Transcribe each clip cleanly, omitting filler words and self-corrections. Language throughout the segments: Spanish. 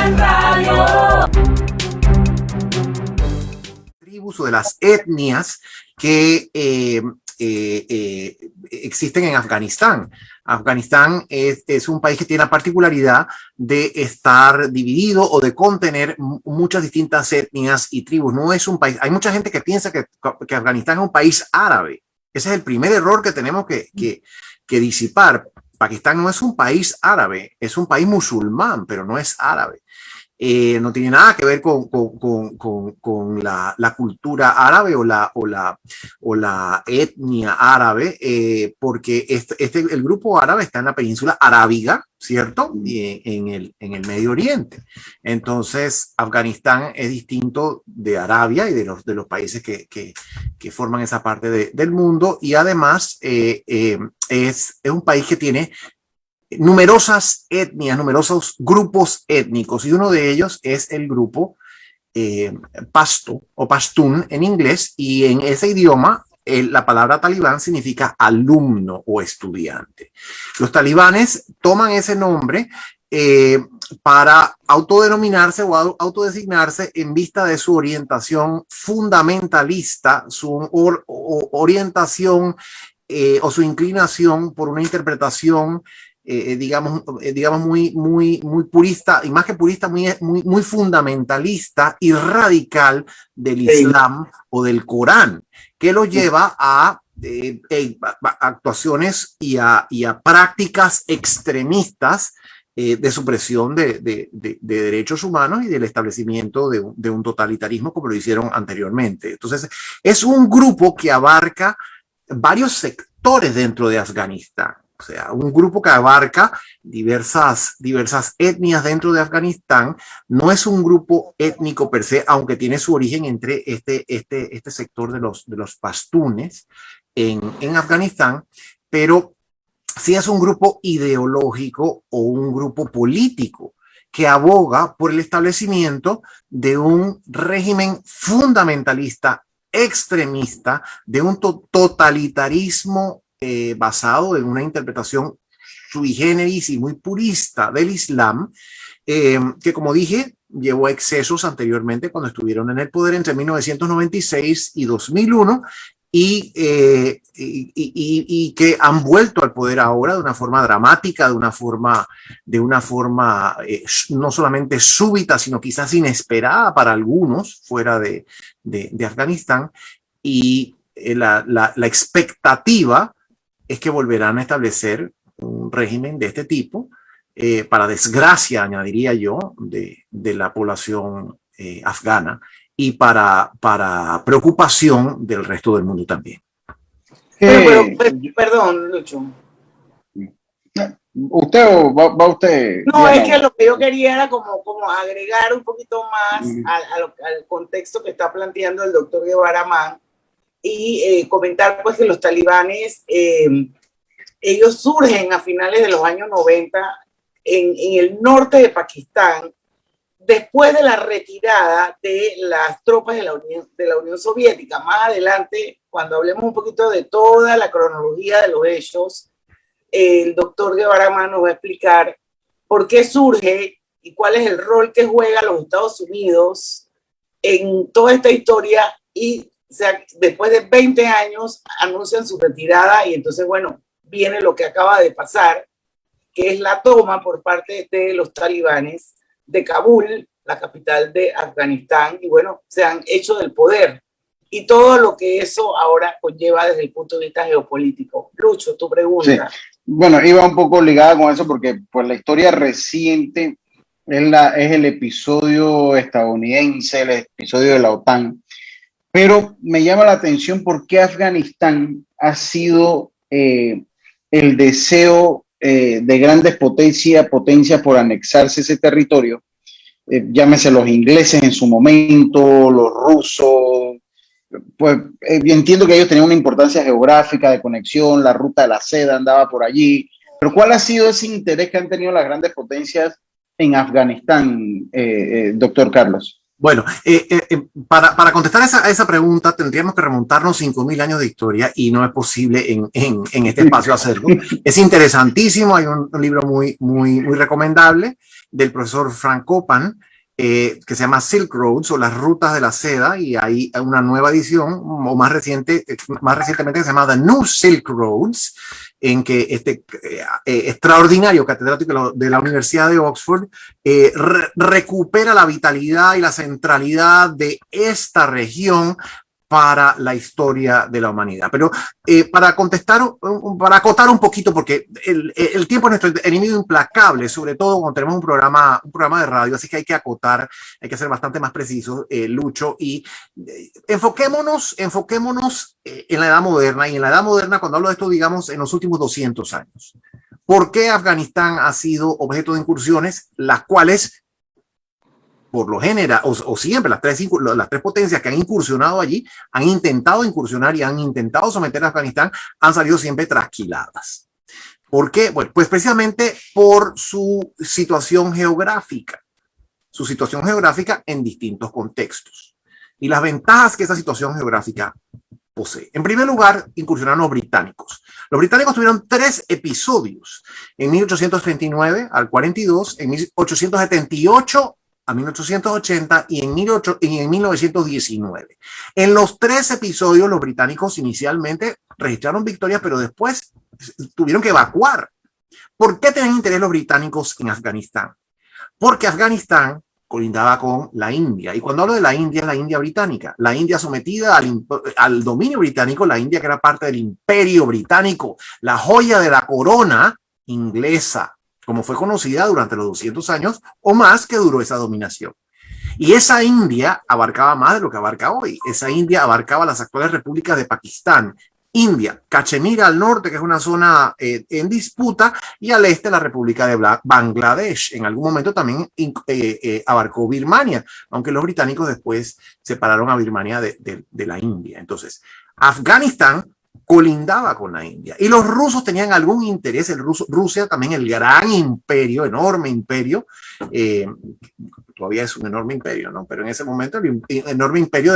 en radio. Tribus o de las etnias que existen en Afganistán. Afganistán es un país que tiene la particularidad de estar dividido o de contener muchas distintas etnias y tribus. No es un país. Hay mucha gente que piensa que Afganistán es un país árabe. Ese es el primer error que tenemos que disipar. Pakistán no es un país árabe, es un país musulmán, pero no es árabe. No tiene nada que ver con la cultura árabe o la etnia árabe, porque el grupo árabe está en la península arábiga, ¿cierto? Y en el Medio Oriente. Entonces, Afganistán es distinto de Arabia y de los países que forman esa parte del mundo, y además es un país que tiene numerosas etnias, numerosos grupos étnicos, y uno de ellos es el grupo Pashto o Pashtun en inglés, y en ese idioma la palabra talibán significa alumno o estudiante. Los talibanes toman ese nombre para autodenominarse o autodesignarse en vista de su orientación fundamentalista, su orientación o su inclinación por una interpretación digamos muy purista, y más que purista, muy fundamentalista y radical del Islam o del Corán, que lo lleva a actuaciones y a prácticas extremistas de supresión de derechos humanos y del establecimiento de un totalitarismo como lo hicieron anteriormente. Entonces, es un grupo que abarca varios sectores dentro de Afganistán. O sea, un grupo que abarca diversas etnias dentro de Afganistán. No es un grupo étnico per se, aunque tiene su origen entre este sector de los pastunes en Afganistán, pero sí es un grupo ideológico o un grupo político que aboga por el establecimiento de un régimen fundamentalista, extremista, de un totalitarismo basado en una interpretación sui generis y muy purista del Islam, que, como dije, llevó a excesos anteriormente cuando estuvieron en el poder entre 1996 y 2001, y que han vuelto al poder ahora de una forma dramática, de una forma no solamente súbita, sino quizás inesperada para algunos fuera de Afganistán, y la expectativa es que volverán a establecer un régimen de este tipo, para desgracia, añadiría yo, de la población afgana, y para preocupación del resto del mundo también. Perdón, Lucho. ¿Usted o va usted? No, es que lo que yo quería era como agregar un poquito más al contexto que está planteando el doctor Guevara Mann, y comentar pues que los talibanes, ellos surgen a finales de los años 90 en el norte de Pakistán, después de la retirada de las tropas de la Unión Soviética. Más adelante, cuando hablemos un poquito de toda la cronología de los hechos, el doctor Guevara Mann nos va a explicar por qué surge y cuál es el rol que juega los Estados Unidos en toda esta historia, y o sea, después de 20 años anuncian su retirada, y entonces, bueno, viene lo que acaba de pasar, que es la toma por parte de los talibanes de Kabul, la capital de Afganistán, y bueno, se han hecho del poder. Y todo lo que eso ahora conlleva desde el punto de vista geopolítico. Lucho, tu pregunta. Sí. Bueno, iba un poco ligada con eso porque pues la historia reciente es el episodio estadounidense, el episodio de la OTAN. Pero me llama la atención por qué Afganistán ha sido el deseo de grandes potencias por anexarse ese territorio. Llámese los ingleses en su momento, los rusos. Pues entiendo que ellos tenían una importancia geográfica de conexión, la ruta de la seda andaba por allí. Pero ¿cuál ha sido ese interés que han tenido las grandes potencias en Afganistán, doctor Carlos? Bueno, para contestar a esa pregunta tendríamos que remontarnos 5.000 años de historia, y no es posible en este espacio hacerlo. Es interesantísimo, hay un libro muy recomendable del profesor Frank Copan, que se llama Silk Roads o las rutas de la seda, y hay una nueva edición o más recientemente que se llama The New Silk Roads, en que este extraordinario catedrático de la Universidad de Oxford recupera la vitalidad y la centralidad de esta región para la historia de la humanidad. Pero para acotar un poquito, porque el tiempo es nuestro enemigo implacable, sobre todo cuando tenemos un programa de radio, así que hay que acotar, hay que ser bastante más precisos, Lucho, y enfoquémonos en la Edad Moderna, y en la Edad Moderna, cuando hablo de esto, digamos, en los últimos 200 años. ¿Por qué Afganistán ha sido objeto de incursiones, las cuales por lo general, o siempre las tres potencias que han incursionado allí, han intentado incursionar y han intentado someter a Afganistán, han salido siempre trasquiladas? ¿Por qué? Bueno, pues precisamente por su situación geográfica en distintos contextos y las ventajas que esa situación geográfica posee. En primer lugar, incursionaron los británicos. Los británicos tuvieron 3 episodios, en 1839 al 42, en 1878 a 1880 y en 1919. En los 3 episodios, los británicos inicialmente registraron victorias, pero después tuvieron que evacuar. ¿Por qué tenían interés los británicos en Afganistán? Porque Afganistán colindaba con la India. Y cuando hablo de la India, es la India británica. La India sometida al dominio británico, la India que era parte del imperio británico, la joya de la corona inglesa, como fue conocida durante los 200 años o más que duró esa dominación. Y esa India abarcaba más de lo que abarca hoy. Esa India abarcaba las actuales repúblicas de Pakistán, India, Cachemira al norte, que es una zona en disputa, y al este la República de Bangladesh. En algún momento también abarcó Birmania, aunque los británicos después separaron a Birmania de la India. Entonces, Afganistán colindaba con la India y los rusos tenían algún interés. Rusia también, el gran imperio, enorme imperio, todavía es un enorme imperio, ¿no? Pero en ese momento el enorme imperio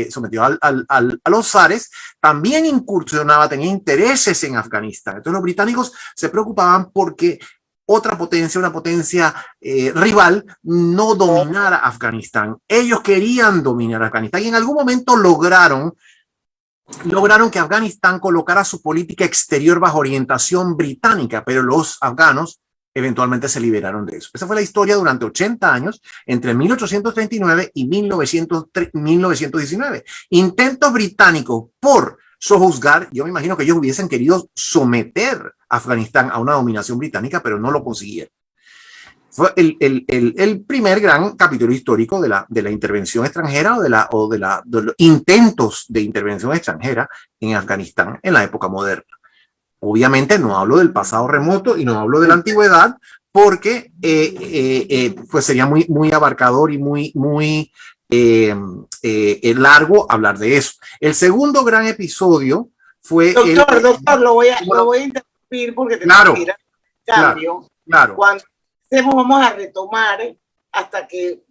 sometido a los zares también incursionaba, tenía intereses en Afganistán. Entonces los británicos se preocupaban porque otra potencia, una potencia rival, no dominara Afganistán. Ellos querían dominar Afganistán y en algún momento lograron que Afganistán colocara su política exterior bajo orientación británica, pero los afganos eventualmente se liberaron de eso. Esa fue la historia durante 80 años, entre 1839 y 1919. Intentos británicos por sojuzgar, yo me imagino que ellos hubiesen querido someter a Afganistán a una dominación británica, pero no lo consiguieron. Fue el primer gran capítulo histórico de la intervención extranjera o de los intentos de intervención extranjera en Afganistán en la época moderna. Obviamente no hablo del pasado remoto y no hablo de la antigüedad porque pues sería muy abarcador y muy largo hablar de eso. El segundo gran episodio fue... Doctor, lo voy a interrumpir porque tenemos que ir al cambio. Claro. Cuando vamos a retomar hasta que,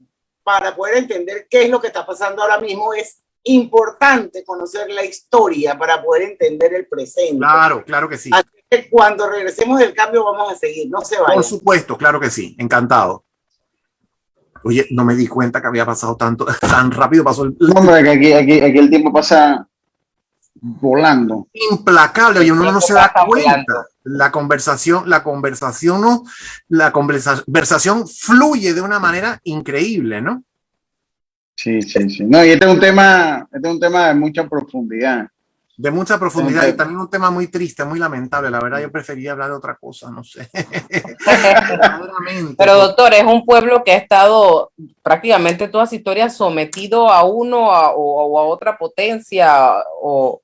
para poder entender qué es lo que está pasando ahora mismo, es importante conocer la historia para poder entender el presente. Claro que sí. Así que cuando regresemos del cambio vamos a seguir, no se vayan. Por supuesto, claro que sí, encantado. Oye, no me di cuenta que había pasado tan rápido pasó el... Hombre, que aquí el tiempo pasa volando. Implacable, oye, uno no se da cuenta. La conversación fluye de una manera increíble, ¿no? Sí. No, y este es un tema de mucha profundidad. De mucha profundidad y también un tema muy triste, muy lamentable. La verdad, yo preferiría hablar de otra cosa, no sé. Pero doctor, es un pueblo que ha estado prácticamente toda su historia sometido a uno o a otra potencia o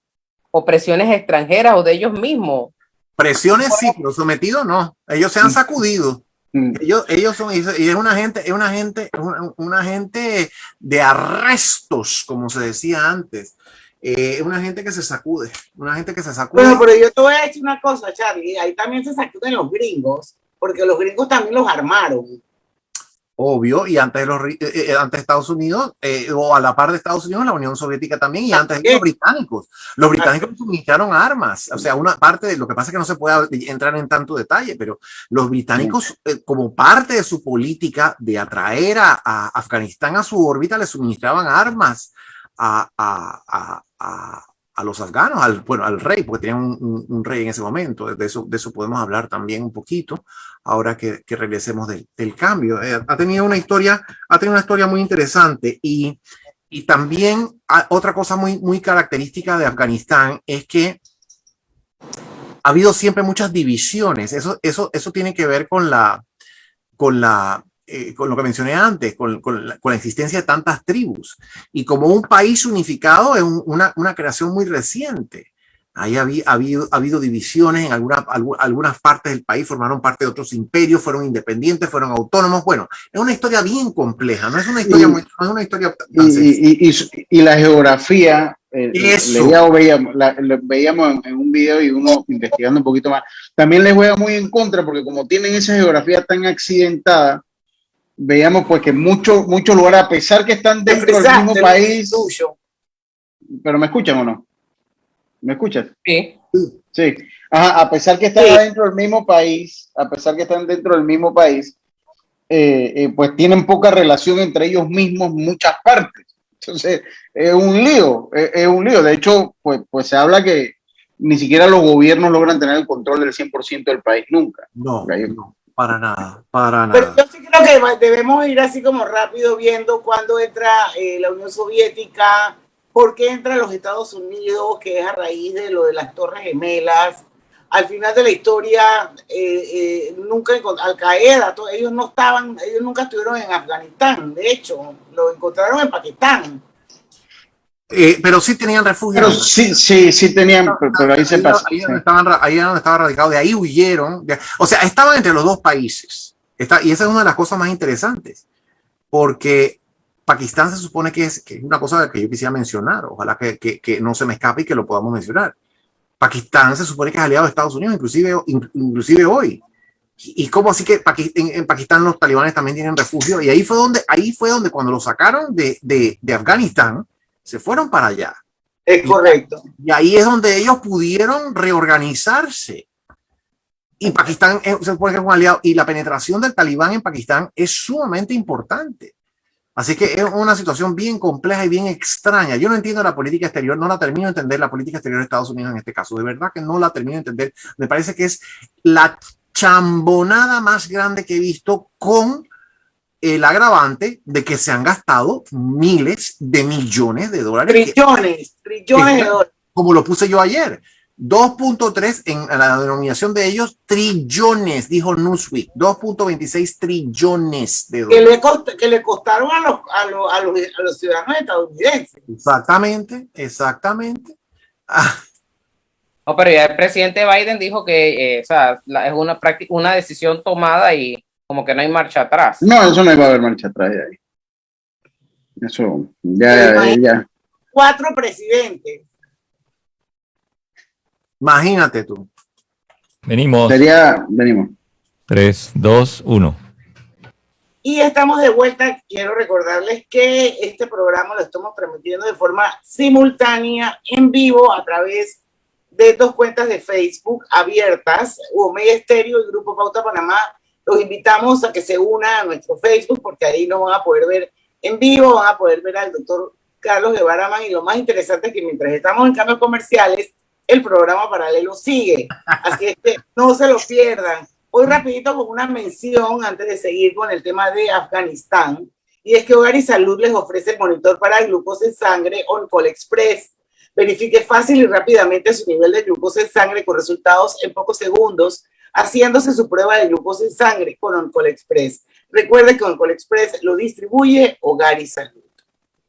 presiones extranjeras o de ellos mismos. Presiones sí, pero sometido no. Ellos se han sacudido. Ellos son, y es una gente de arrestos, como se decía antes. Una gente que se sacude, Bueno, pero yo te voy a decir una cosa, Charlie, ahí también se sacuden los gringos, porque los gringos también los armaron. Obvio, y antes de Estados Unidos, o a la par de Estados Unidos, la Unión Soviética también, y antes de los británicos. Los británicos suministraron armas, o sea, una parte de lo que pasa es que no se puede entrar en tanto detalle, pero los británicos, como parte de su política de atraer a Afganistán a su órbita, le suministraban armas a los afganos, al rey, porque tenían un rey en ese momento. De eso podemos hablar también un poquito, ahora que regresemos del cambio. Ha tenido una historia muy interesante y también otra cosa muy característica de Afganistán es que ha habido siempre muchas divisiones. Eso tiene que ver con lo que mencioné antes, con la existencia de tantas tribus. Y como un país unificado es una creación muy reciente. Ahí ha habido divisiones en algunas partes del país, formaron parte de otros imperios, fueron independientes, fueron autónomos. Bueno, es una historia bien compleja, no es una historia no es una historia tan sencilla. Y la geografía, veíamos en un video y uno investigando un poquito más, también les juega muy en contra, porque como tienen esa geografía tan accidentada, veíamos pues que muchos lugares, a pesar que están dentro del mismo país, pero ¿me escuchan o no? ¿Me escuchas? Sí. Sí. Ajá, a pesar que están dentro del mismo país, pues tienen poca relación entre ellos mismos en muchas partes. Entonces, es un lío. De hecho, pues se habla que ni siquiera los gobiernos logran tener el control del 100% del país nunca. No, para nada. Pero yo sí creo que debemos ir así como rápido viendo cuándo entra la Unión Soviética, por qué entran los Estados Unidos, que es a raíz de lo de las Torres Gemelas. Al final de la historia, nunca Al-Qaeda, ellos nunca estuvieron en Afganistán. De hecho, lo encontraron en Pakistán. Pero sí tenían refugio. Pero sí tenían, pero ahí se pasó. Ahí donde estaba radicado, de ahí huyeron. O sea, estaban entre los dos países. Y esa es una de las cosas más interesantes, porque Pakistán se supone que es una cosa que yo quisiera mencionar, ojalá que no se me escape y que lo podamos mencionar. Pakistán se supone que es aliado de Estados Unidos, inclusive hoy. ¿Y cómo así que en Pakistán los talibanes también tienen refugio? Y ahí fue donde cuando lo sacaron de Afganistán, se fueron para allá. Es correcto. Y ahí es donde ellos pudieron reorganizarse. Y Pakistán se supone que es un aliado, y la penetración del talibán en Pakistán es sumamente importante. Así que es una situación bien compleja y bien extraña. Yo no entiendo la política exterior, no la termino de entender, la política exterior de Estados Unidos en este caso. De verdad que no la termino de entender. Me parece que es la chambonada más grande que he visto, con el agravante de que se han gastado miles de millones de dólares. Trillones de dólares. Como lo puse yo ayer. 2.3 en la denominación de ellos, trillones, dijo Newsweek, 2.26 trillones de dólares. Que le costaron a los ciudadanos estadounidenses. Exactamente. No, pero ya el presidente Biden dijo que es una decisión tomada y como que no hay marcha atrás. No, eso no va a haber marcha atrás de ahí. Eso, ya. 4 presidentes. Imagínate tú. Venimos. 3, 2, 1. Y estamos de vuelta. Quiero recordarles que este programa lo estamos transmitiendo de forma simultánea, en vivo, a través de 2 cuentas de Facebook abiertas, Omega Estéreo y Grupo Pauta Panamá. Los invitamos a que se unan a nuestro Facebook, porque ahí nos van a poder ver en vivo, van a poder ver al doctor Carlos Guevara Man, y lo más interesante es que mientras estamos en cambios comerciales, el programa paralelo sigue, así es que no se lo pierdan. Hoy rapidito con una mención antes de seguir con el tema de Afganistán, y es que Hogar y Salud les ofrece el monitor para glucosa en sangre OnCall Express. Verifique fácil y rápidamente su nivel de glucosa en sangre con resultados en pocos segundos, haciéndose su prueba de glucosa en sangre con OnCall Express. Recuerde que OnCall Express lo distribuye Hogar y Salud.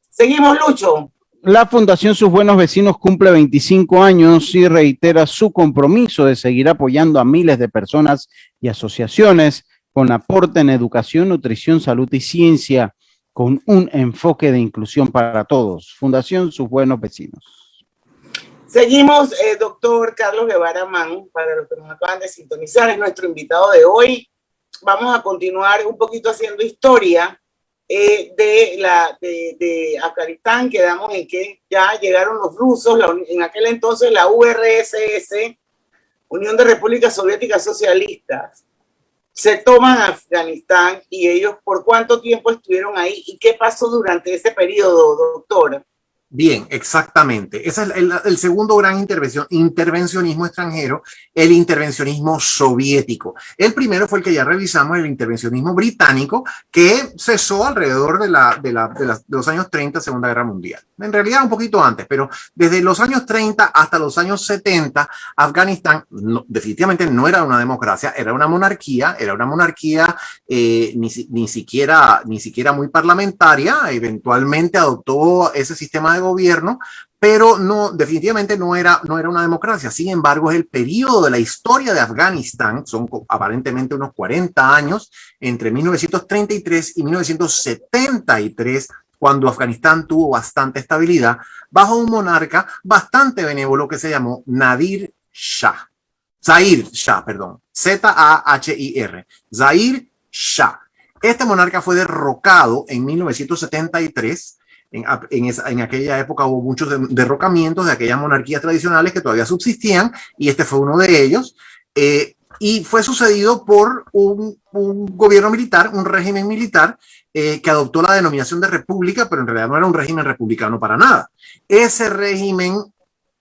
Seguimos, Lucho. La Fundación Sus Buenos Vecinos cumple 25 años y reitera su compromiso de seguir apoyando a miles de personas y asociaciones con aporte en educación, nutrición, salud y ciencia, con un enfoque de inclusión para todos. Fundación Sus Buenos Vecinos. Seguimos, doctor Carlos Guevara Man, para los que nos acaban de sintonizar, es nuestro invitado de hoy. vamos a continuar un poquito haciendo historia de Afganistán. Quedamos en que ya llegaron los rusos, en aquel entonces la URSS, Unión de Repúblicas Soviéticas Socialistas, se toman Afganistán. Y ellos, ¿por cuánto tiempo estuvieron ahí y qué pasó durante ese periodo, doctor? Bien, exactamente. Ese es el segundo gran intervencionismo extranjero, el intervencionismo soviético. El primero fue el que ya revisamos, el intervencionismo británico, que cesó alrededor de los años 30, Segunda Guerra Mundial. En realidad un poquito antes, pero desde los años 30 hasta los años 70, Afganistán definitivamente no era una democracia, era una monarquía ni siquiera muy parlamentaria. Eventualmente adoptó ese sistema de gobierno, pero definitivamente no era una democracia. Sin embargo, es el periodo de la historia de Afganistán, son aparentemente unos 40 años, entre 1933 y 1973, cuando Afganistán tuvo bastante estabilidad, bajo un monarca bastante benévolo que se llamó Zahir Shah, Z-A-H-I-R, Zahir Shah. Este monarca fue derrocado en 1973. En aquella época hubo muchos derrocamientos de aquellas monarquías tradicionales que todavía subsistían, y este fue uno de ellos, y fue sucedido por un gobierno militar, un régimen militar, que adoptó la denominación de república, pero en realidad no era un régimen republicano para nada. Ese régimen,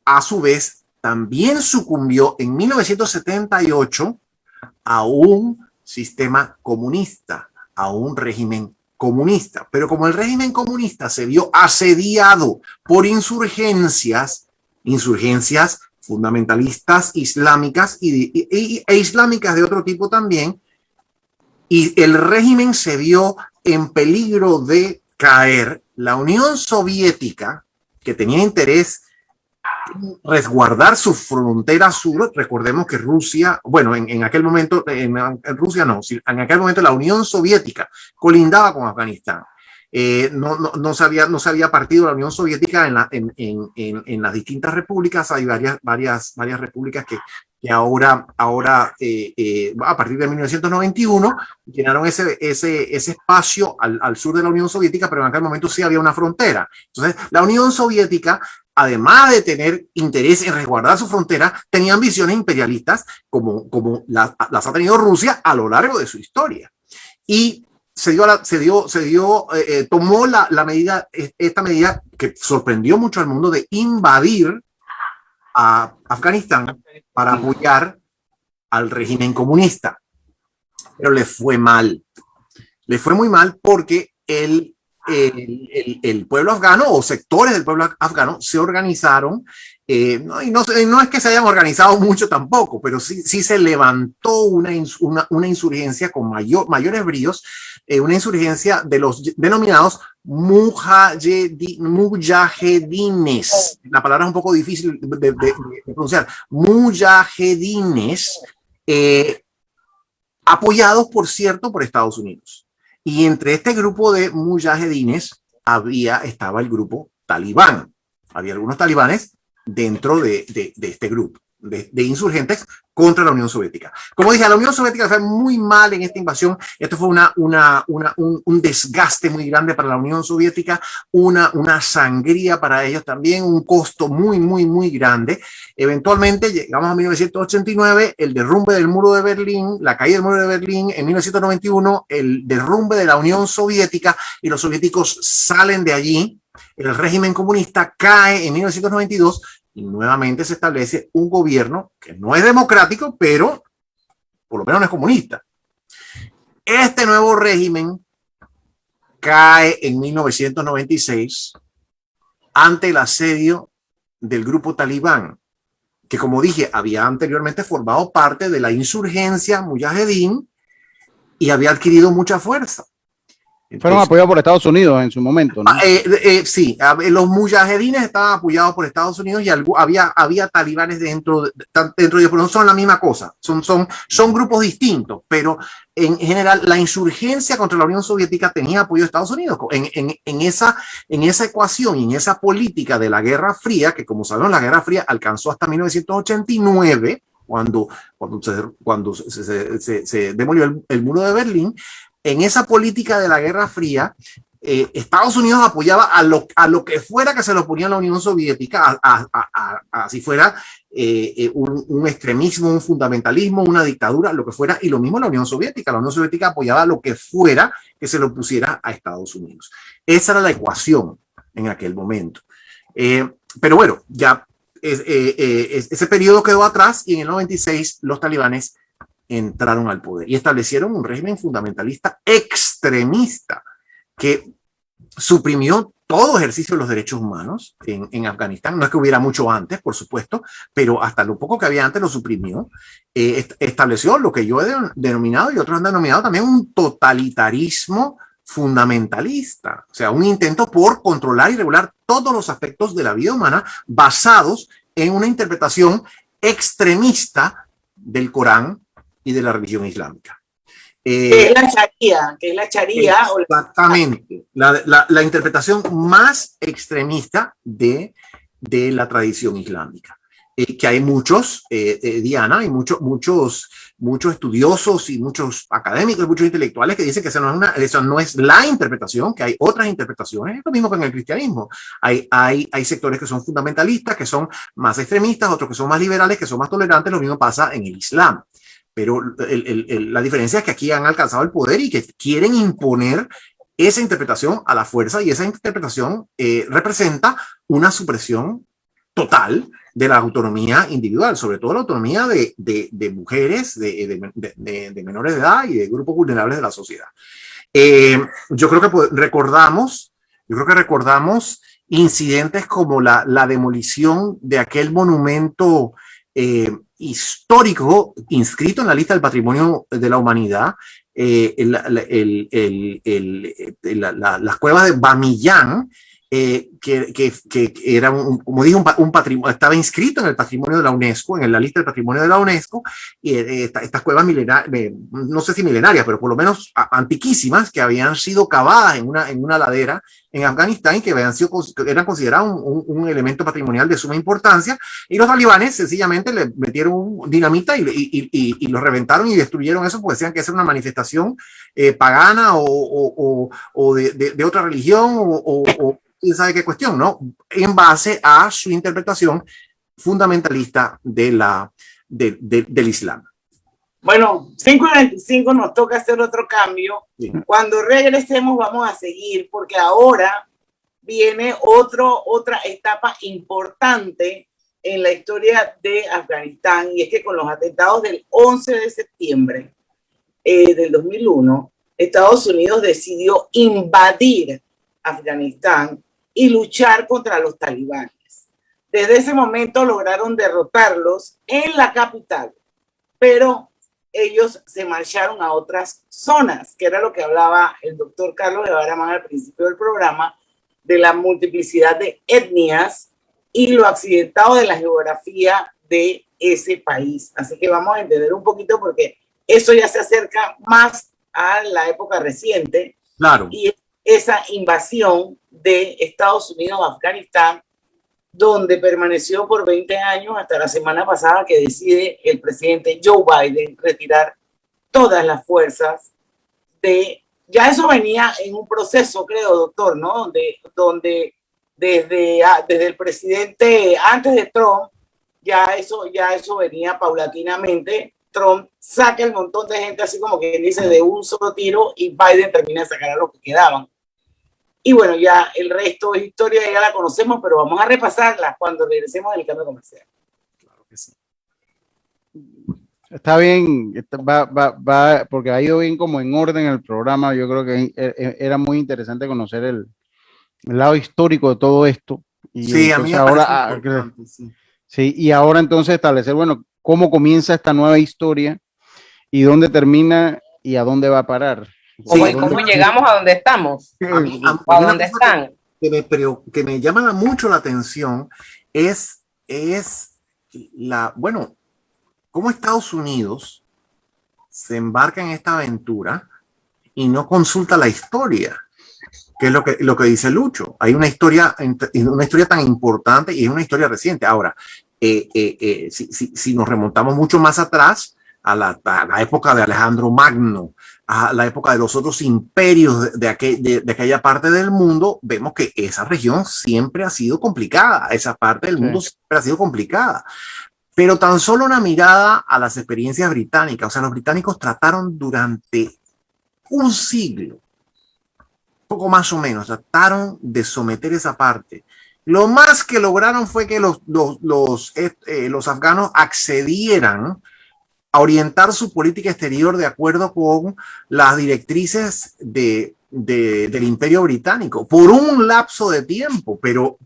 a su vez, también sucumbió en 1978 a un sistema comunista, a un régimen comunista. Pero como el régimen comunista se vio asediado por insurgencias fundamentalistas islámicas e islámicas de otro tipo también, y el régimen se vio en peligro de caer, la Unión Soviética, que tenía interés en resguardar su frontera sur, recordemos que Rusia, bueno, en aquel momento, en Rusia no, en aquel momento la Unión Soviética colindaba con Afganistán. No se había partido la Unión Soviética en las distintas repúblicas. Hay varias repúblicas que ahora a partir de 1991 llenaron ese espacio al sur de la Unión Soviética, pero en aquel momento sí había una frontera. Entonces, la Unión Soviética, además de tener interés en resguardar su frontera, tenía ambiciones imperialistas como las ha tenido Rusia a lo largo de su historia. Y tomó esta medida que sorprendió mucho al mundo, de invadir a Afganistán para apoyar al régimen comunista. Pero le fue mal. Le fue muy mal porque el pueblo afgano, o sectores del pueblo afgano, se organizaron, no es que se hayan organizado mucho tampoco, pero sí se levantó una insurgencia con mayores bríos, una insurgencia de los denominados mujahedines. La palabra es un poco difícil de pronunciar. Mujahedines, apoyados, por cierto, por Estados Unidos. Y entre este grupo de mujahedines estaba el grupo talibán. Había algunos talibanes dentro de este grupo de insurgentes contra la Unión Soviética. Como dije, la Unión Soviética fue muy mal en esta invasión. Esto fue un desgaste muy grande para la Unión Soviética, una sangría para ellos también, un costo muy, muy, muy grande. Eventualmente llegamos a 1989, el derrumbe del muro de Berlín, la caída del muro de Berlín. En 1991, el derrumbe de la Unión Soviética, y los soviéticos salen de allí. El régimen comunista cae en 1992 y nuevamente se establece un gobierno que no es democrático, pero por lo menos no es comunista. Este nuevo régimen cae en 1996 ante el asedio del grupo talibán, que, como dije, había anteriormente formado parte de la insurgencia mujahedín y había adquirido mucha fuerza. Entonces, fueron apoyados por Estados Unidos en su momento, ¿no? Sí, los mujahedines estaban apoyados por Estados Unidos, y había talibanes dentro de ellos, pero no son la misma cosa, son grupos distintos, pero en general la insurgencia contra la Unión Soviética tenía apoyo de Estados Unidos. En esa ecuación y en esa política de la Guerra Fría, que como sabemos la Guerra Fría alcanzó hasta 1989, cuando se demolió el muro de Berlín. En esa política de la Guerra Fría, Estados Unidos apoyaba a lo que fuera que se le oponía a la Unión Soviética, si fuera un extremismo, un fundamentalismo, una dictadura, lo que fuera, y lo mismo la Unión Soviética. La Unión Soviética apoyaba lo que fuera que se le opusiera a Estados Unidos. Esa era la ecuación en aquel momento. Pero bueno, ya ese periodo quedó atrás y en el 96 los talibanes entraron al poder y establecieron un régimen fundamentalista extremista que suprimió todo ejercicio de los derechos humanos en Afganistán. No es que hubiera mucho antes, por supuesto, pero hasta lo poco que había antes lo suprimió. Estableció lo que yo he denominado y otros han denominado también un totalitarismo fundamentalista, o sea, un intento por controlar y regular todos los aspectos de la vida humana basados en una interpretación extremista del Corán y de la religión islámica. Que es la Sharia. Exactamente, la interpretación más extremista de la tradición islámica. Que hay muchos, Diana, hay muchos estudiosos y muchos académicos, muchos intelectuales que dicen que esa no es la interpretación, que hay otras interpretaciones. Es lo mismo que en el cristianismo. Hay sectores que son fundamentalistas, que son más extremistas, otros que son más liberales, que son más tolerantes. Lo mismo pasa en el Islam. Pero la diferencia es que aquí han alcanzado el poder y que quieren imponer esa interpretación a la fuerza, y esa interpretación representa una supresión total de la autonomía individual, sobre todo la autonomía de mujeres, de menores de edad y de grupos vulnerables de la sociedad. Yo creo que recordamos incidentes como la demolición de aquel monumento histórico inscrito en la lista del Patrimonio de la Humanidad, las cuevas de Bamiyan, que era como dije, un patrimonio, estaba inscrito en el patrimonio de la UNESCO, en la lista del patrimonio de la UNESCO, y estas cuevas milenarias, no sé si milenarias, pero por lo menos antiquísimas, que habían sido cavadas en una ladera en Afganistán y que eran consideradas un elemento patrimonial de suma importancia, y los talibanes sencillamente le metieron dinamita y lo reventaron y destruyeron eso, porque decían que esa era una manifestación pagana o de otra religión o quién sabe qué cuestión, ¿no? En base a su interpretación fundamentalista del Islam. Bueno, 5:25 nos toca hacer otro cambio. Sí. Cuando regresemos vamos a seguir, porque ahora viene otra etapa importante en la historia de Afganistán, y es que con los atentados del 11 de septiembre del 2001, Estados Unidos decidió invadir Afganistán y luchar contra los talibanes. Desde ese momento lograron derrotarlos en la capital, pero ellos se marcharon a otras zonas, que era lo que hablaba el doctor Carlos Guevara Mann al principio del programa, de la multiplicidad de etnias y lo accidentado de la geografía de ese país. Así que vamos a entender un poquito, porque eso ya se acerca más a la época reciente. Claro. Y esa invasión de Estados Unidos a Afganistán, donde permaneció por 20 años hasta la semana pasada que decide el presidente Joe Biden retirar todas las fuerzas de... Ya eso venía en un proceso, creo, doctor, ¿no? Donde desde el presidente, antes de Trump, ya eso venía paulatinamente. Trump saca el montón de gente, así como que dice, de un solo tiro, y Biden termina de sacar a los que quedaban. Y bueno, ya el resto de historia ya la conocemos, pero vamos a repasarla cuando regresemos del cambio comercial. Claro que sí. Está bien, va, porque ha ido bien como en orden el programa. Yo creo que era muy interesante conocer el lado histórico de todo esto. Y sí, a mí ahora, sí, y ahora entonces establecer, bueno, cómo comienza esta nueva historia y dónde termina y a dónde va a parar. ¿Cómo llegamos a donde estamos? ¿A dónde están? Que me llama mucho la atención es cómo Estados Unidos se embarca en esta aventura y no consulta la historia, que es lo que dice Lucho. Hay una historia tan importante y es una historia reciente. Ahora, si nos remontamos mucho más atrás, a la época de Alejandro Magno, a la época de los otros imperios de aquella parte del mundo, vemos que esa región siempre ha sido complicada, esa parte del mundo siempre ha sido complicada. Pero tan solo una mirada a las experiencias británicas, o sea, los británicos trataron durante un siglo, poco más o menos, trataron de someter esa parte. Lo más que lograron fue que los afganos accedieran a orientar su política exterior de acuerdo con las directrices del Imperio Británico por un lapso de tiempo, pero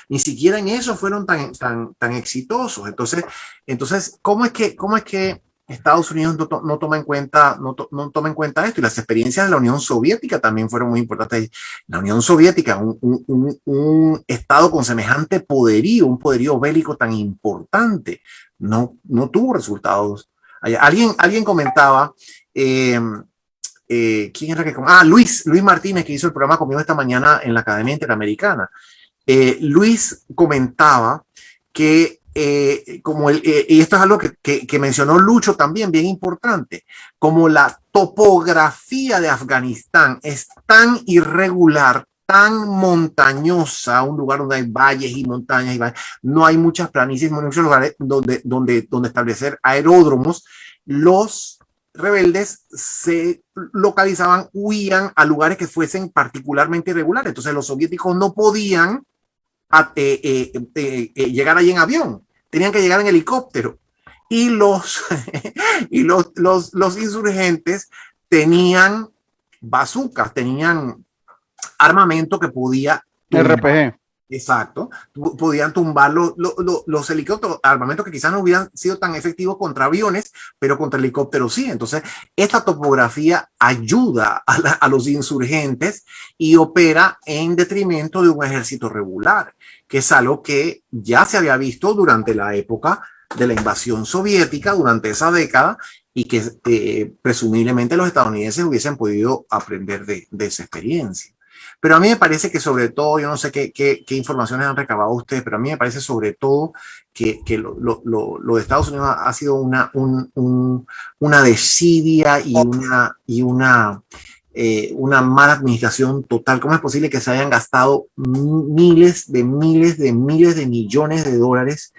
ni siquiera en eso fueron tan exitosos. Entonces, ¿cómo es que Estados Unidos no toma en cuenta esto? Y las experiencias de la Unión Soviética también fueron muy importantes. La Unión Soviética, un estado con semejante poderío, un poderío bélico tan importante, no tuvo resultados. Alguien comentaba, ¿quién era que? Luis Martínez, que hizo el programa conmigo esta mañana en la Academia Interamericana. Luis comentaba que y esto es algo que mencionó Lucho también, bien importante, como la topografía de Afganistán es tan irregular, tan montañosa, un lugar donde hay valles y montañas, no hay muchas planicies, muchos lugares donde establecer aeródromos. Los rebeldes se localizaban, huían a lugares que fuesen particularmente irregulares. Entonces los soviéticos no podían llegar allí en avión, tenían que llegar en helicóptero, y los insurgentes tenían bazucas, tenían armamento que podía RPG. Exacto, podían tumbar los helicópteros, armamentos que quizás no hubieran sido tan efectivos contra aviones, pero contra helicópteros sí. Entonces, esta topografía ayuda a los insurgentes y opera en detrimento de un ejército regular, que es algo que ya se había visto durante la época de la invasión soviética, durante esa década, y que presumiblemente los estadounidenses hubiesen podido aprender de esa experiencia. Pero a mí me parece que sobre todo, yo no sé qué informaciones han recabado ustedes, pero a mí me parece sobre todo que lo de Estados Unidos ha sido una desidia y una mala administración total. ¿Cómo es posible que se hayan gastado miles de millones de dólares,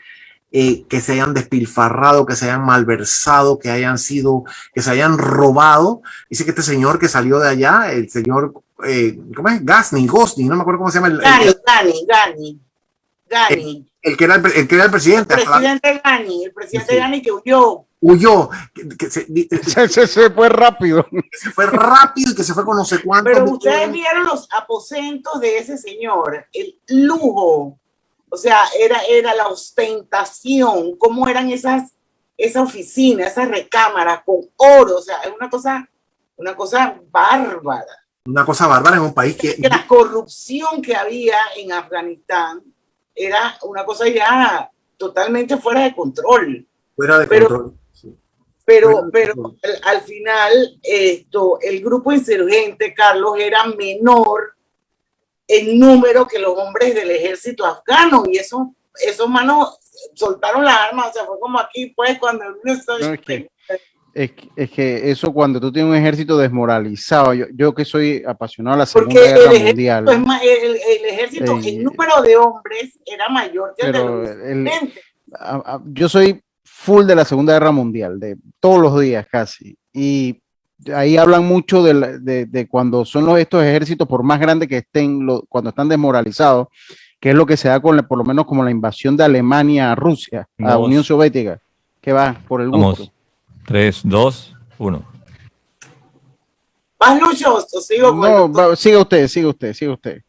que se hayan despilfarrado, que se hayan malversado, que se hayan robado? Dice que este señor que salió de allá, el señor, ¿cómo es? Gosney, no me acuerdo cómo se llama. Ghani. El que era el presidente. El presidente Ghani que huyó. Se fue rápido. Se fue rápido y que se fue con no sé cuántos. Pero ustedes vieron los aposentos de ese señor, el lujo. O sea, era la ostentación, cómo eran esa oficina, esas recámaras con oro. O sea, es una cosa bárbara. Una cosa bárbara en un país que la corrupción que había en Afganistán era una cosa ya totalmente fuera de control. Sí. Pero al final el grupo insurgente, Carlos, era menor en número que los hombres del ejército afgano, y esos manos soltaron las armas. O sea, fue como aquí, pues, cuando es que eso, cuando tú tienes un ejército desmoralizado, yo que soy apasionado de la Segunda Guerra Mundial. El ejército, el número de hombres era mayor que el de los insurgentes. Yo soy full de la Segunda Guerra Mundial, de todos los días casi, y ahí hablan mucho de cuando son estos ejércitos, por más grandes que estén, cuando están desmoralizados, que es lo que se da por lo menos como la invasión de Alemania a Rusia, a Unión Soviética, que va por el gusto. Vamos. 3, 2, 1. ¿Vas, Lucho, o sigo? No, siga usted.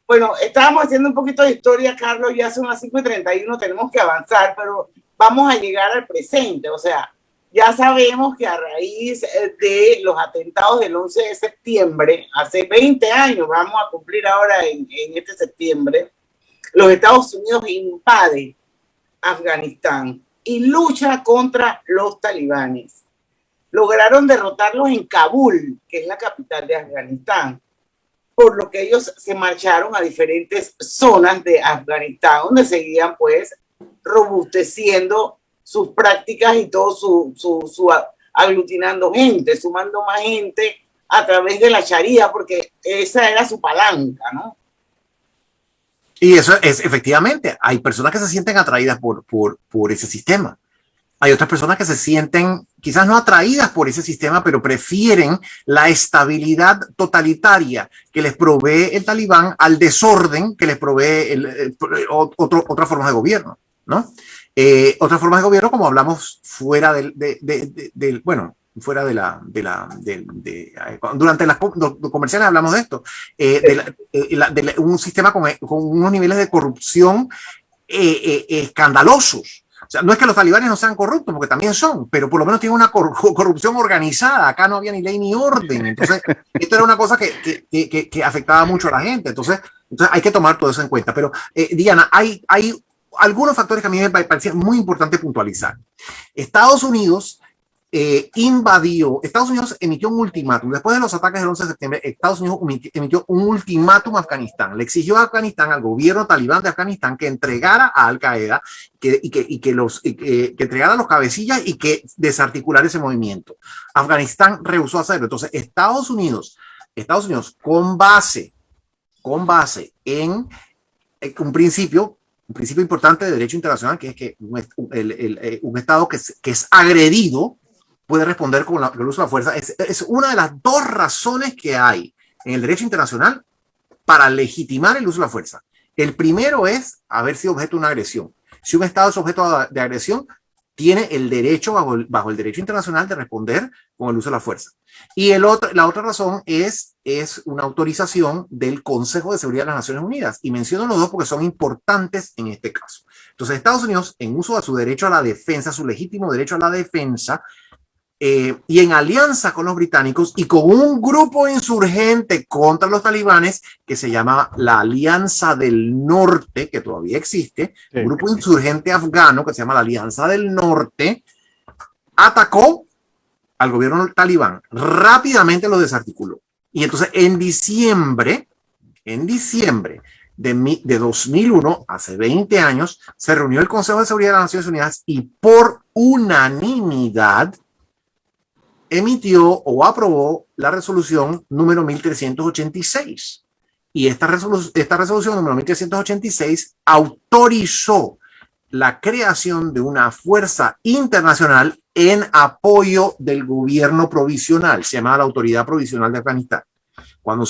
Bueno, estábamos haciendo un poquito de historia, Carlos, ya son las 5:31, tenemos que avanzar, pero vamos a llegar al presente. O sea, ya sabemos que a raíz de los atentados del 11 de septiembre, hace 20 años, vamos a cumplir ahora en este septiembre, los Estados Unidos invaden Afganistán y lucha contra los talibanes. Lograron derrotarlos en Kabul, que es la capital de Afganistán, por lo que ellos se marcharon a diferentes zonas de Afganistán, donde seguían pues robusteciendo sus prácticas y todo su aglutinando gente, sumando más gente a través de la Sharia, porque esa era su palanca, ¿no? Y eso es, efectivamente, hay personas que se sienten atraídas por ese sistema. Hay otras personas que se sienten quizás no atraídas por ese sistema, pero prefieren la estabilidad totalitaria que les provee el talibán al desorden que les provee otra forma de gobierno, ¿no? Otra forma de gobierno, como hablamos fuera durante los comerciales hablamos de esto, un sistema con unos niveles de corrupción escandalosos. O sea, no es que los talibanes no sean corruptos, porque también son, pero por lo menos tienen una corrupción organizada. Acá no había ni ley ni orden. Entonces, esto era una cosa que afectaba mucho a la gente. Entonces hay que tomar todo eso en cuenta. Pero, Diana, hay algunos factores que a mí me parecían muy importante puntualizar. Estados Unidos Estados Unidos emitió un ultimátum. Después de los ataques del 11 de septiembre, Estados Unidos emitió un ultimátum a Afganistán. Le exigió a Afganistán, al gobierno talibán de Afganistán, que entregara a Al Qaeda que entregara a los cabecillas y que desarticulara ese movimiento. Afganistán rehusó hacerlo. Entonces, Estados Unidos, con base en un principio importante de derecho internacional, que es que un Estado que es agredido puede responder con el uso de la fuerza. Es una de las dos razones que hay en el derecho internacional para legitimar el uso de la fuerza. El primero es haber sido objeto de una agresión. Si un Estado es objeto de agresión, tiene el derecho, bajo el derecho internacional, de responder con el uso de la fuerza. Y la otra razón es una autorización del Consejo de Seguridad de las Naciones Unidas. Y menciono los dos porque son importantes en este caso. Entonces, Estados Unidos, en uso de su derecho a la defensa, su legítimo derecho a la defensa, y en alianza con los británicos y con un grupo insurgente contra los talibanes que se llama la Alianza del Norte, que todavía existe, sí, un grupo insurgente afgano que se llama la Alianza del Norte, atacó al gobierno talibán, rápidamente lo desarticuló. Y entonces en diciembre de 2001, hace 20 años, se reunió el Consejo de Seguridad de las Naciones Unidas y por unanimidad emitió o aprobó la resolución número 1386. Y esta resolución número 1386 autorizó la creación de una fuerza internacional en apoyo del gobierno provisional. Se llama la Autoridad Provisional de Afganistán. Cuando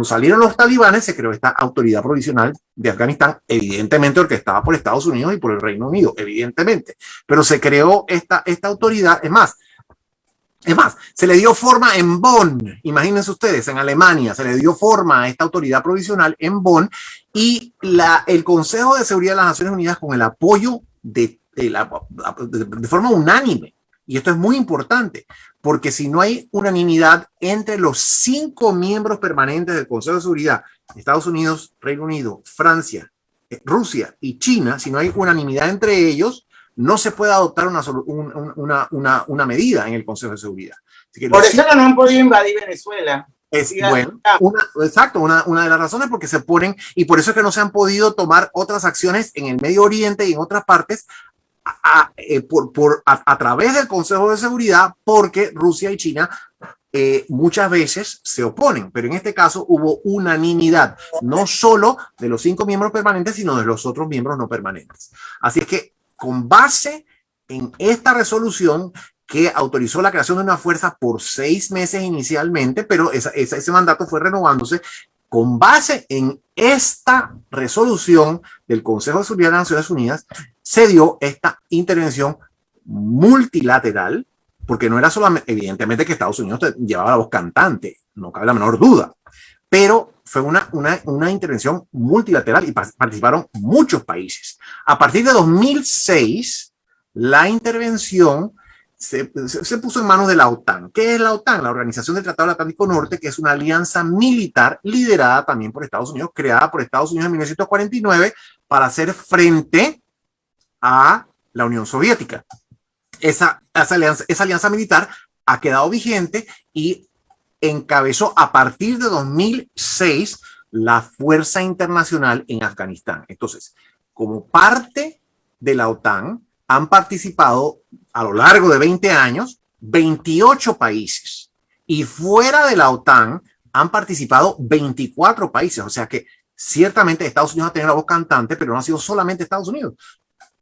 salieron los talibanes, se creó esta Autoridad Provisional de Afganistán, evidentemente orquestada por Estados Unidos y por el Reino Unido, evidentemente. Pero se creó esta autoridad. Es más, se le dio forma en Bonn. Imagínense ustedes, en Alemania se le dio forma a esta autoridad provisional en Bonn, y el Consejo de Seguridad de las Naciones Unidas, con el apoyo de forma unánime. Y esto es muy importante, porque si no hay unanimidad entre los 5 miembros permanentes del Consejo de Seguridad, Estados Unidos, Reino Unido, Francia, Rusia y China, si no hay unanimidad entre ellos, no se puede adoptar una medida en el Consejo de Seguridad. Así que por eso no han podido invadir Venezuela. Bueno, una de las razones porque se ponen, y por eso es que no se han podido tomar otras acciones en el Medio Oriente y en otras partes a través del Consejo de Seguridad, porque Rusia y China muchas veces se oponen, pero en este caso hubo unanimidad, no solo de los 5 miembros permanentes, sino de los otros miembros no permanentes. Así es que, con base en esta resolución que autorizó la creación de una fuerza por 6 meses inicialmente, pero ese mandato fue renovándose, con base en esta resolución del Consejo de Seguridad de las Naciones Unidas, se dio esta intervención multilateral, porque no era solamente, evidentemente, que Estados Unidos llevaba la voz cantante, no cabe la menor duda, pero fue una intervención multilateral y participaron muchos países. A partir de 2006, la intervención se puso en manos de la OTAN. ¿Qué es la OTAN? La Organización del Tratado del Atlántico Norte, que es una alianza militar liderada también por Estados Unidos, creada por Estados Unidos en 1949 para hacer frente a la Unión Soviética. Esa alianza militar ha quedado vigente y encabezó a partir de 2006 la Fuerza Internacional en Afganistán. Entonces, como parte de la OTAN han participado a lo largo de 20 años 28 países y fuera de la OTAN han participado 24 países. O sea que ciertamente Estados Unidos ha tenido la voz cantante, pero no ha sido solamente Estados Unidos.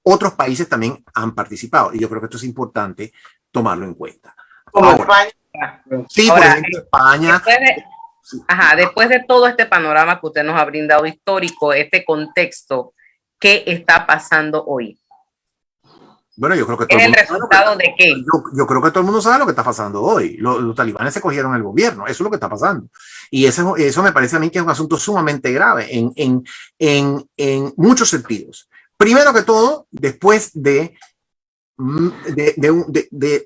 Otros países también han participado y yo creo que esto es importante tomarlo en cuenta. Como Ahora, España. sí, Ahora, por ejemplo, España. Después de todo este panorama que usted nos ha brindado histórico, este contexto, ¿qué está pasando hoy? Bueno, yo creo que todo ¿Es el el mundo resultado sabe de qué? yo creo que todo el mundo sabe lo que está pasando hoy. Los talibanes se cogieron el gobierno, eso es lo que está pasando. Y eso me parece a mí que es un asunto sumamente grave en muchos sentidos. Primero que todo, después de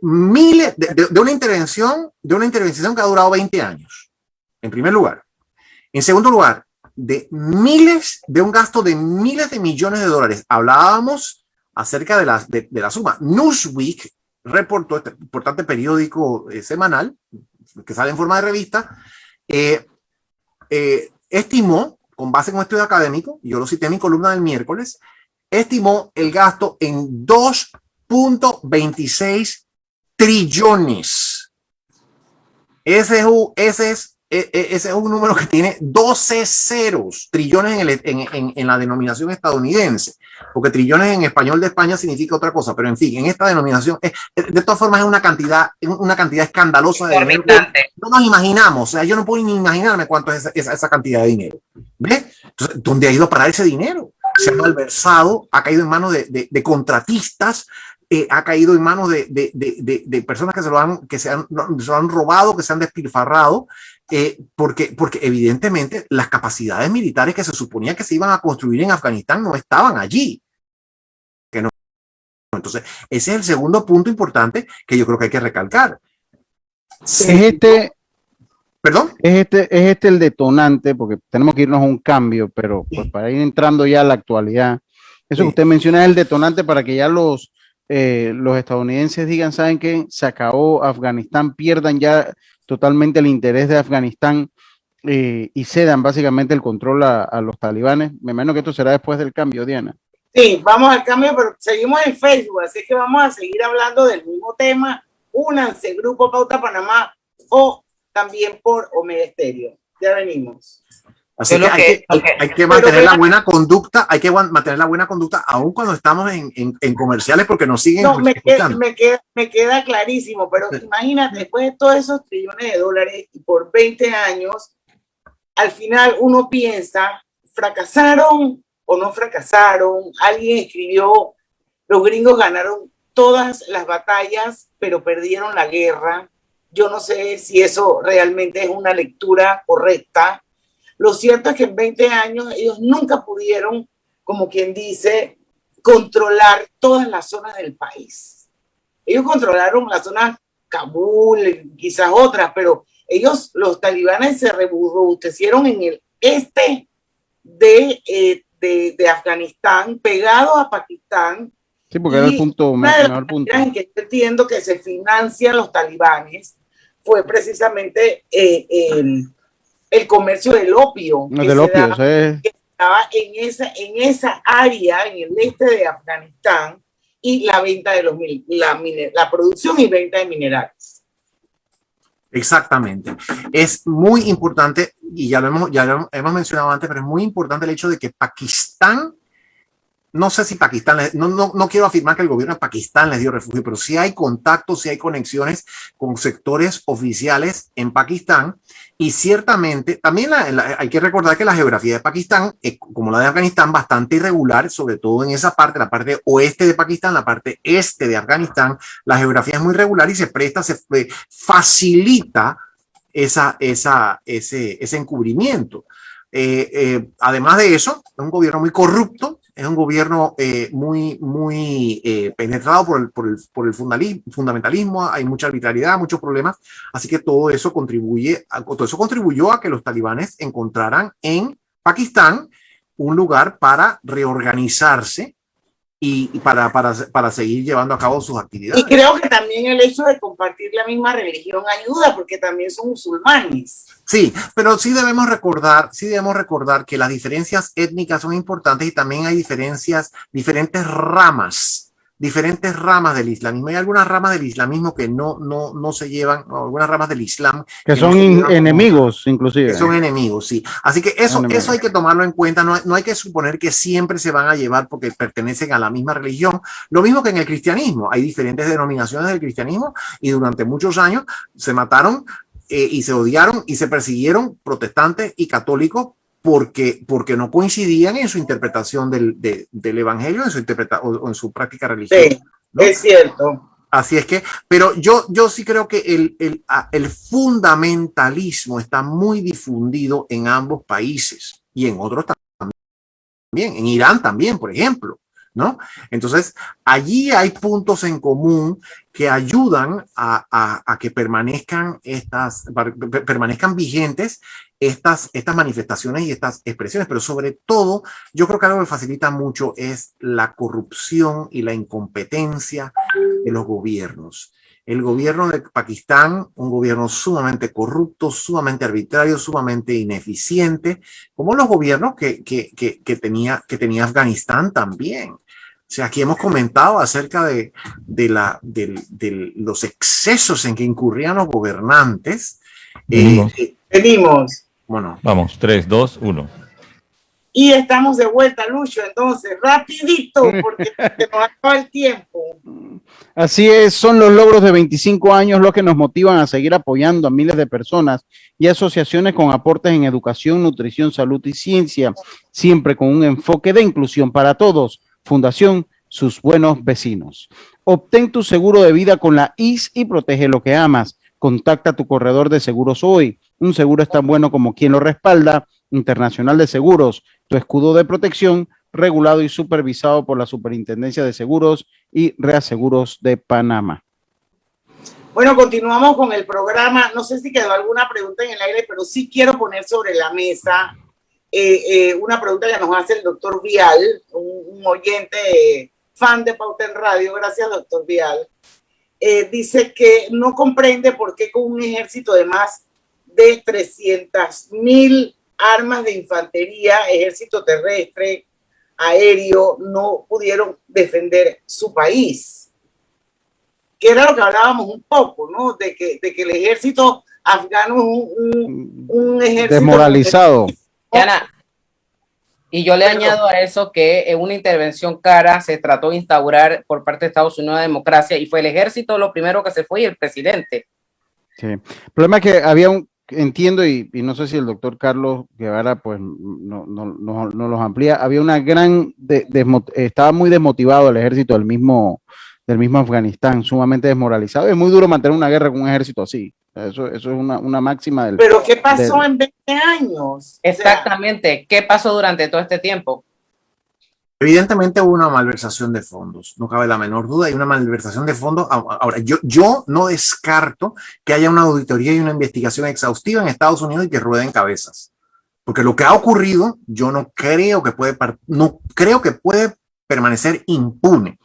miles de una intervención que ha durado 20 años, en primer lugar. En segundo lugar, de un gasto de miles de millones de dólares. Hablábamos acerca de la suma. Newsweek reportó, este importante periódico semanal que sale en forma de revista, estimó, con base en un estudio académico, yo lo cité en mi columna del miércoles, estimó el gasto en 2.26 trillones. Ese es un número que tiene 12 ceros, trillones en la denominación estadounidense, porque trillones en español de España significa otra cosa, pero en fin, en esta denominación, de todas formas es una cantidad escandalosa de dinero. No nos imaginamos, o sea, yo no puedo ni imaginarme cuánto es esa cantidad de dinero. ¿Ves? Entonces, ¿dónde ha ido a parar ese dinero? Se ha malversado, ha caído en manos de contratistas, ha caído en manos de personas que se han robado, que se han despilfarrado, porque evidentemente las capacidades militares que se suponía que se iban a construir en Afganistán no estaban allí. Que no. Entonces, ese es el segundo punto importante que yo creo que hay que recalcar. ¿Perdón? Es este el detonante, porque tenemos que irnos a un cambio, pero pues para ir entrando ya a la actualidad, eso que usted menciona es el detonante para que ya los estadounidenses digan, ¿saben qué? Se acabó Afganistán, pierdan ya totalmente el interés de Afganistán y cedan básicamente el control a los talibanes. Me imagino que esto será después del cambio, Diana. Sí, vamos al cambio, pero seguimos en Facebook, así que vamos a seguir hablando del mismo tema. Únanse, Grupo Pauta Panamá o también por Omega Estéreo. Ya venimos. Así que hay que mantener la buena conducta, hay que mantener la buena conducta aun cuando estamos en comerciales porque nos siguen. No, me queda clarísimo, pero imagínate, después de todos esos trillones de dólares y por 20 años, al final uno piensa, ¿fracasaron o no fracasaron? Alguien escribió, los gringos ganaron todas las batallas, pero perdieron la guerra. Yo no sé si eso realmente es una lectura correcta. Lo cierto es que en 20 años ellos nunca pudieron, como quien dice, controlar todas las zonas del país. Ellos controlaron las zonas Kabul, quizás otras, pero ellos, los talibanes, se robustecieron en el este de Afganistán, pegado a Pakistán. Sí, porque era el punto, menor punto. En que yo entiendo que se financian los talibanes fue precisamente el comercio del opio. No, del opio, que estaba en esa área, en el este de Afganistán, y la venta de la producción y venta de minerales. Exactamente. Es muy importante, y ya lo hemos mencionado antes, pero es muy importante el hecho de que Pakistán, no sé si Pakistán, no quiero afirmar que el gobierno de Pakistán les dio refugio, pero sí hay contactos, sí hay conexiones con sectores oficiales en Pakistán, y ciertamente también hay que recordar que la geografía de Pakistán es como la de Afganistán, bastante irregular, sobre todo en esa parte, la parte oeste de Pakistán, la parte este de Afganistán, la geografía es muy irregular y se facilita ese encubrimiento. Además de eso, es un gobierno muy corrupto, es un gobierno muy penetrado por el fundamentalismo, hay mucha arbitrariedad, muchos problemas, así que todo eso contribuyó a que los talibanes encontraran en Pakistán un lugar para reorganizarse y para seguir llevando a cabo sus actividades. Y creo que también el hecho de compartir la misma religión ayuda, porque también son musulmanes. Sí, pero sí debemos recordar que las diferencias étnicas son importantes y también hay diferentes ramas del islamismo. Hay algunas ramas del islamismo que no se llevan, algunas ramas del islam que son enemigos, inclusive. Que son enemigos, sí. Así que eso hay que tomarlo en cuenta. No hay que suponer que siempre se van a llevar porque pertenecen a la misma religión. Lo mismo que en el cristianismo. Hay diferentes denominaciones del cristianismo y durante muchos años se mataron y se odiaron y se persiguieron protestantes y católicos porque no coincidían en su interpretación del evangelio o en su práctica religiosa. Sí, ¿no? Es cierto. Así es que, pero yo sí creo que el fundamentalismo está muy difundido en ambos países y en otros también, en Irán también, por ejemplo, ¿no? Entonces, allí hay puntos en común que ayudan a que permanezcan vigentes estas manifestaciones y estas expresiones, pero sobre todo, yo creo que algo que facilita mucho es la corrupción y la incompetencia de los gobiernos. El gobierno de Pakistán, un gobierno sumamente corrupto, sumamente arbitrario, sumamente ineficiente, como los gobiernos que tenía Afganistán también. O sea, aquí hemos comentado acerca de los excesos en que incurrían los gobernantes. Venimos. Bueno. Vamos, 3, 2, 1. Y estamos de vuelta, Lucho, entonces, rapidito, porque se nos acaba el tiempo. Así es, son los logros de 25 años los que nos motivan a seguir apoyando a miles de personas y asociaciones con aportes en educación, nutrición, salud y ciencia, siempre con un enfoque de inclusión para todos. Fundación Sus Buenos Vecinos. Obtén tu seguro de vida con la IS y protege lo que amas. Contacta a tu corredor de seguros hoy. Un seguro es tan bueno como quien lo respalda. Internacional de Seguros, tu escudo de protección, regulado y supervisado por la Superintendencia de Seguros y Reaseguros de Panamá. Bueno, continuamos con el programa. No sé si quedó alguna pregunta en el aire, pero sí quiero poner sobre la mesa una pregunta que nos hace el doctor Vial, un oyente fan de Pauta en Radio. Gracias, doctor Vial. Dice que no comprende por qué con un ejército de más de 300,000 armas de infantería, ejército terrestre, aéreo, no pudieron defender su país. Que era lo que hablábamos un poco, ¿no? De que el ejército afgano es un ejército desmoralizado. Ana, y yo le añado a eso que en una intervención cara se trató de instaurar por parte de Estados Unidos la democracia y fue el ejército lo primero que se fue y el presidente. Sí. El problema es que había entiendo y no sé si el doctor Carlos Guevara pues no los amplía, había una gran, estaba muy desmotivado el ejército del mismo Afganistán, sumamente desmoralizado. Es muy duro mantener una guerra con un ejército así. Eso es una máxima del... Pero ¿qué pasó en 20 años? Exactamente. ¿Qué pasó durante todo este tiempo? Evidentemente hubo una malversación de fondos, no cabe la menor duda, hay una malversación de fondos. Ahora, yo no descarto que haya una auditoría y una investigación exhaustiva en Estados Unidos y que rueden cabezas. Porque lo que ha ocurrido, yo no creo que puede permanecer impune.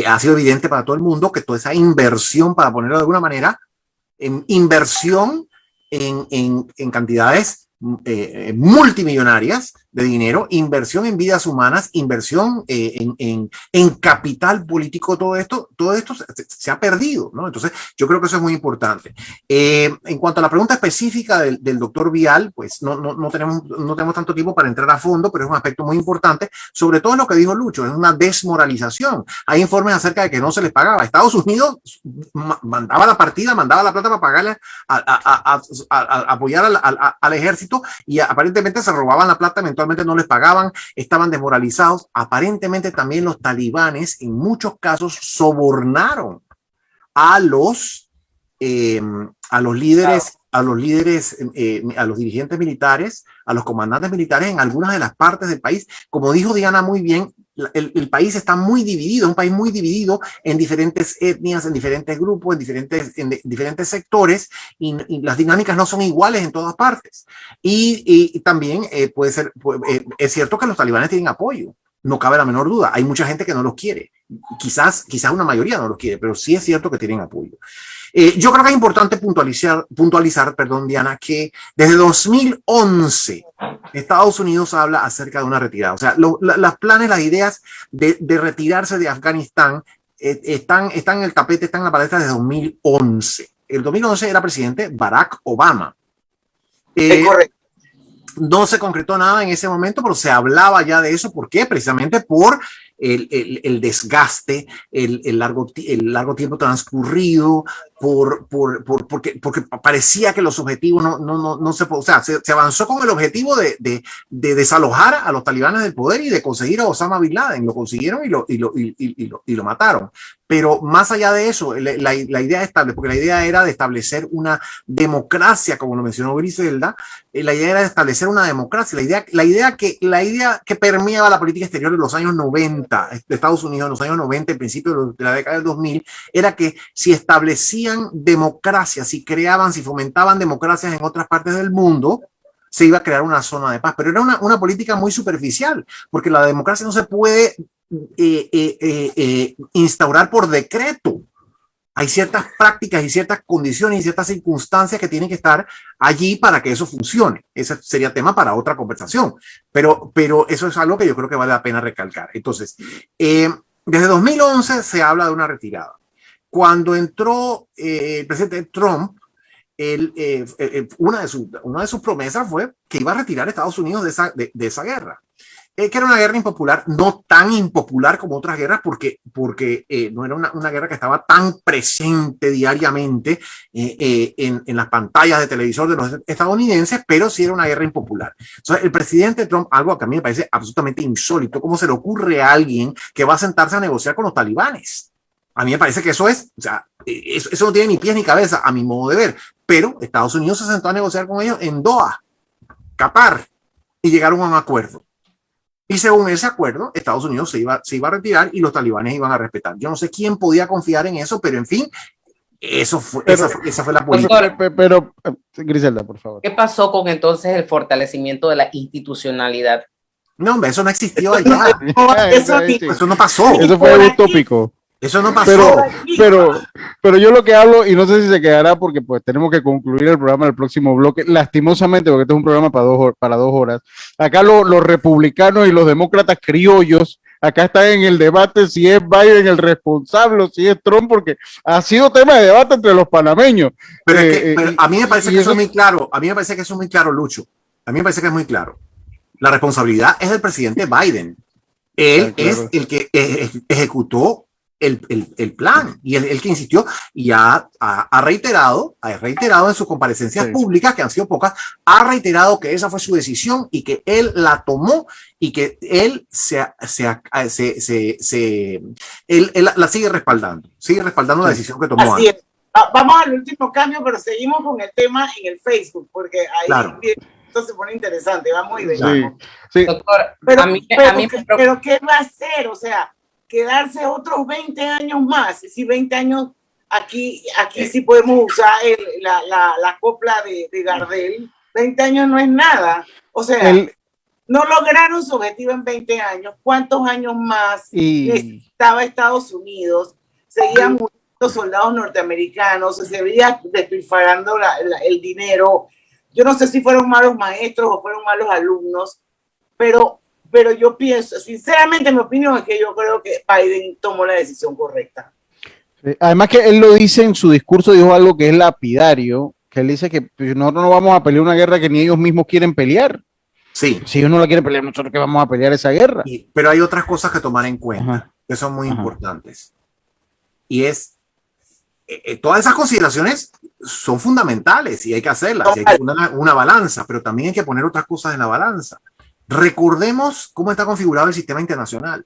Ha sido evidente para todo el mundo que toda esa inversión, para ponerlo de alguna manera, inversión en cantidades multimillonarias de dinero, inversión en vidas humanas, inversión en capital político, todo esto se ha perdido, ¿no? Entonces, yo creo que eso es muy importante. En cuanto a la pregunta específica del doctor Vial, pues no tenemos tanto tiempo para entrar a fondo, pero es un aspecto muy importante, sobre todo lo que dijo Lucho, es una desmoralización. Hay informes acerca de que no se les pagaba. Estados Unidos mandaba la plata para pagarle a apoyar al ejército, y aparentemente se robaban la plata, eventualmente no les pagaban, estaban desmoralizados. Aparentemente también los talibanes en muchos casos sobornaron a los líderes, a los dirigentes militares, a los comandantes militares en algunas de las partes del país. Como dijo Diana muy bien, el país está muy dividido, un país muy dividido en diferentes etnias, en diferentes grupos, en diferentes sectores, y las dinámicas no son iguales en todas partes. Y también es cierto que los talibanes tienen apoyo. No cabe la menor duda. Hay mucha gente que no los quiere. Quizás una mayoría no los quiere, pero sí es cierto que tienen apoyo. Yo creo que es importante puntualizar, perdón, Diana, que desde 2011 Estados Unidos habla acerca de una retirada. O sea, los planes, las ideas de retirarse de Afganistán están en el tapete, están en la palestra desde 2011. El 2011 era presidente Barack Obama. Es correcto. No se concretó nada en ese momento, pero se hablaba ya de eso. ¿Por qué? Precisamente por el desgaste, el largo tiempo transcurrido, porque parecía que los objetivos no se, o sea, se avanzó con el objetivo de desalojar a los talibanes del poder y de conseguir a Osama Bin Laden. Lo consiguieron y lo mataron. Pero más allá de eso, la idea estable, porque la idea era de establecer una democracia, como lo mencionó Griselda, la idea era de establecer una democracia, la idea que permeaba la política exterior de los años 90 de Estados Unidos, en los años 90, en principio de la década del 2000, era que si establecían democracia, si fomentaban democracias en otras partes del mundo, se iba a crear una zona de paz. Pero era una política muy superficial, porque la democracia no se puede instaurar por decreto. Hay ciertas prácticas y ciertas condiciones y ciertas circunstancias que tienen que estar allí para que eso funcione. Ese sería tema para otra conversación, pero eso es algo que yo creo que vale la pena recalcar. Entonces, desde 2011 se habla de una retirada. Cuando entró el presidente Trump, una de sus promesas fue que iba a retirar a Estados Unidos de esa guerra. Que era una guerra impopular, no tan impopular como otras guerras, porque no era una guerra que estaba tan presente diariamente en las pantallas de televisor de los estadounidenses, pero sí era una guerra impopular. Entonces, el presidente Trump, algo que a mí me parece absolutamente insólito, ¿cómo se le ocurre a alguien que va a sentarse a negociar con los talibanes? A mí me parece que eso no tiene ni pies ni cabeza, a mi modo de ver, pero Estados Unidos se sentó a negociar con ellos en Doha, Qatar, y llegaron a un acuerdo. Y según ese acuerdo, Estados Unidos se iba a retirar y los talibanes iban a respetar. Yo no sé quién podía confiar en eso, pero en fin, esa fue la política. Pero, Griselda, por favor. ¿Qué pasó con entonces el fortalecimiento de la institucionalidad? No, hombre, eso no existió allá. Eso no pasó. Eso fue utópico. Eso no pasó. Pero yo lo que hablo, y no sé si se quedará porque pues tenemos que concluir el programa del próximo bloque, lastimosamente, porque este es un programa para 2 horas. Acá los republicanos y los demócratas criollos, acá están en el debate si es Biden el responsable o si es Trump, porque ha sido tema de debate entre los panameños. Pero a mí me parece que eso es muy claro. A mí me parece que eso es muy claro, Lucho. A mí me parece que es muy claro. La responsabilidad es del presidente Biden. Él es el que ejecutó el plan, y el que insistió y ha reiterado en sus comparecencias públicas, que han sido pocas, ha reiterado que esa fue su decisión y que él la tomó y que él él la sigue respaldando la decisión que tomó. Así es. Vamos al último cambio, pero seguimos con el tema en el Facebook, porque ahí claro. Esto se pone interesante, va muy bien. Sí. Doctor, pero ¿qué va a hacer? O sea, quedarse otros 20 años más. Si 20 años, aquí sí podemos usar la copla de Gardel. 20 años no es nada. O sea, no lograron su objetivo en 20 años. ¿Cuántos años más necesitaba Estados Unidos? Seguían muriendo soldados norteamericanos, se seguía despilfarrando el dinero. Yo no sé si fueron malos maestros o fueron malos alumnos, pero yo pienso, sinceramente, mi opinión es que yo creo que Biden tomó la decisión correcta. Además que él lo dice en su discurso, dijo algo que es lapidario, que él dice que nosotros no vamos a pelear una guerra que ni ellos mismos quieren pelear. Sí. Si ellos no la quieren pelear, nosotros que vamos a pelear esa guerra. Pero hay otras cosas que tomar en cuenta, que son muy importantes. Y es, todas esas consideraciones son fundamentales y hay que hacerlas, y hay que poner una balanza, pero también hay que poner otras cosas en la balanza. Recordemos cómo está configurado el sistema internacional.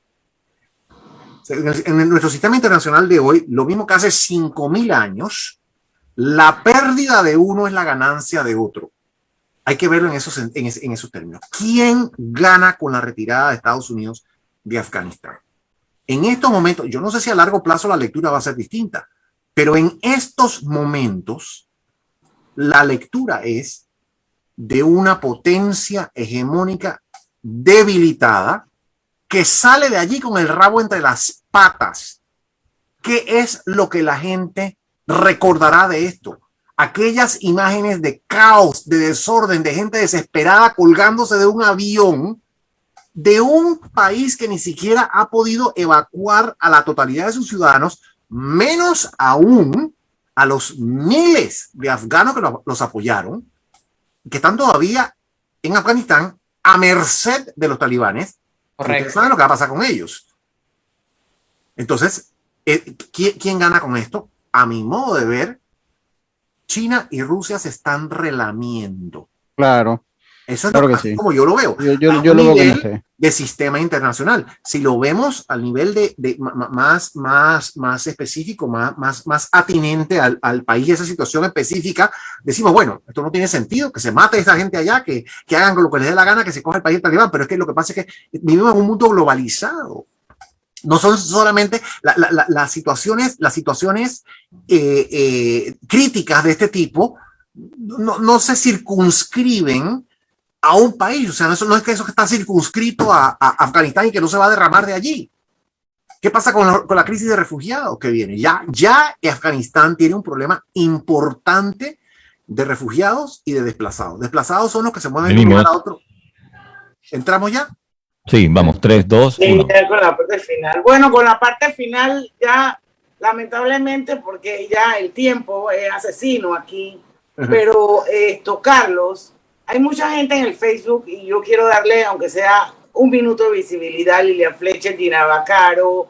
En nuestro sistema internacional de hoy, lo mismo que hace 5.000 años, la pérdida de uno es la ganancia de otro. Hay que verlo en esos términos. ¿Quién gana con la retirada de Estados Unidos de Afganistán? En estos momentos, yo no sé si a largo plazo la lectura va a ser distinta, pero en estos momentos la lectura es de una potencia hegemónica debilitada que sale de allí con el rabo entre las patas. ¿Qué es lo que la gente recordará de esto? Aquellas imágenes de caos, de desorden, de gente desesperada colgándose de un avión de un país que ni siquiera ha podido evacuar a la totalidad de sus ciudadanos, menos aún a los miles de afganos que los apoyaron, que están todavía en Afganistán a merced de los talibanes. Ustedes saben lo que va a pasar con ellos. Entonces, ¿quién gana con esto? A mi modo de ver, China y Rusia se están relamiendo. Claro. Eso es claro lo, que sí. como yo lo veo. Yo lo veo nivel de sistema internacional. Si lo vemos al nivel de más específico, más atinente al país, esa situación específica, decimos, bueno, esto no tiene sentido, que se mate a esa gente allá, que hagan lo que les dé la gana, que se coja el país talibán, pero es que lo que pasa es que vivimos en un mundo globalizado. No son solamente las situaciones críticas de este tipo, no se circunscriben a un país. O sea, eso no es que eso está circunscrito a Afganistán y que no se va a derramar de allí. ¿Qué pasa con la crisis de refugiados que viene? Ya Afganistán tiene un problema importante de refugiados y de desplazados. Desplazados son los que se mueven de un lugar a otro. ¿Entramos ya? Sí, vamos, 3, 2, 1. Sí, con la parte final. Bueno, con la parte final ya, lamentablemente, porque ya el tiempo es asesino aquí, pero Carlos, hay mucha gente en el Facebook y yo quiero darle, aunque sea un minuto de visibilidad, Lilian Fletcher, Gina Bacaro,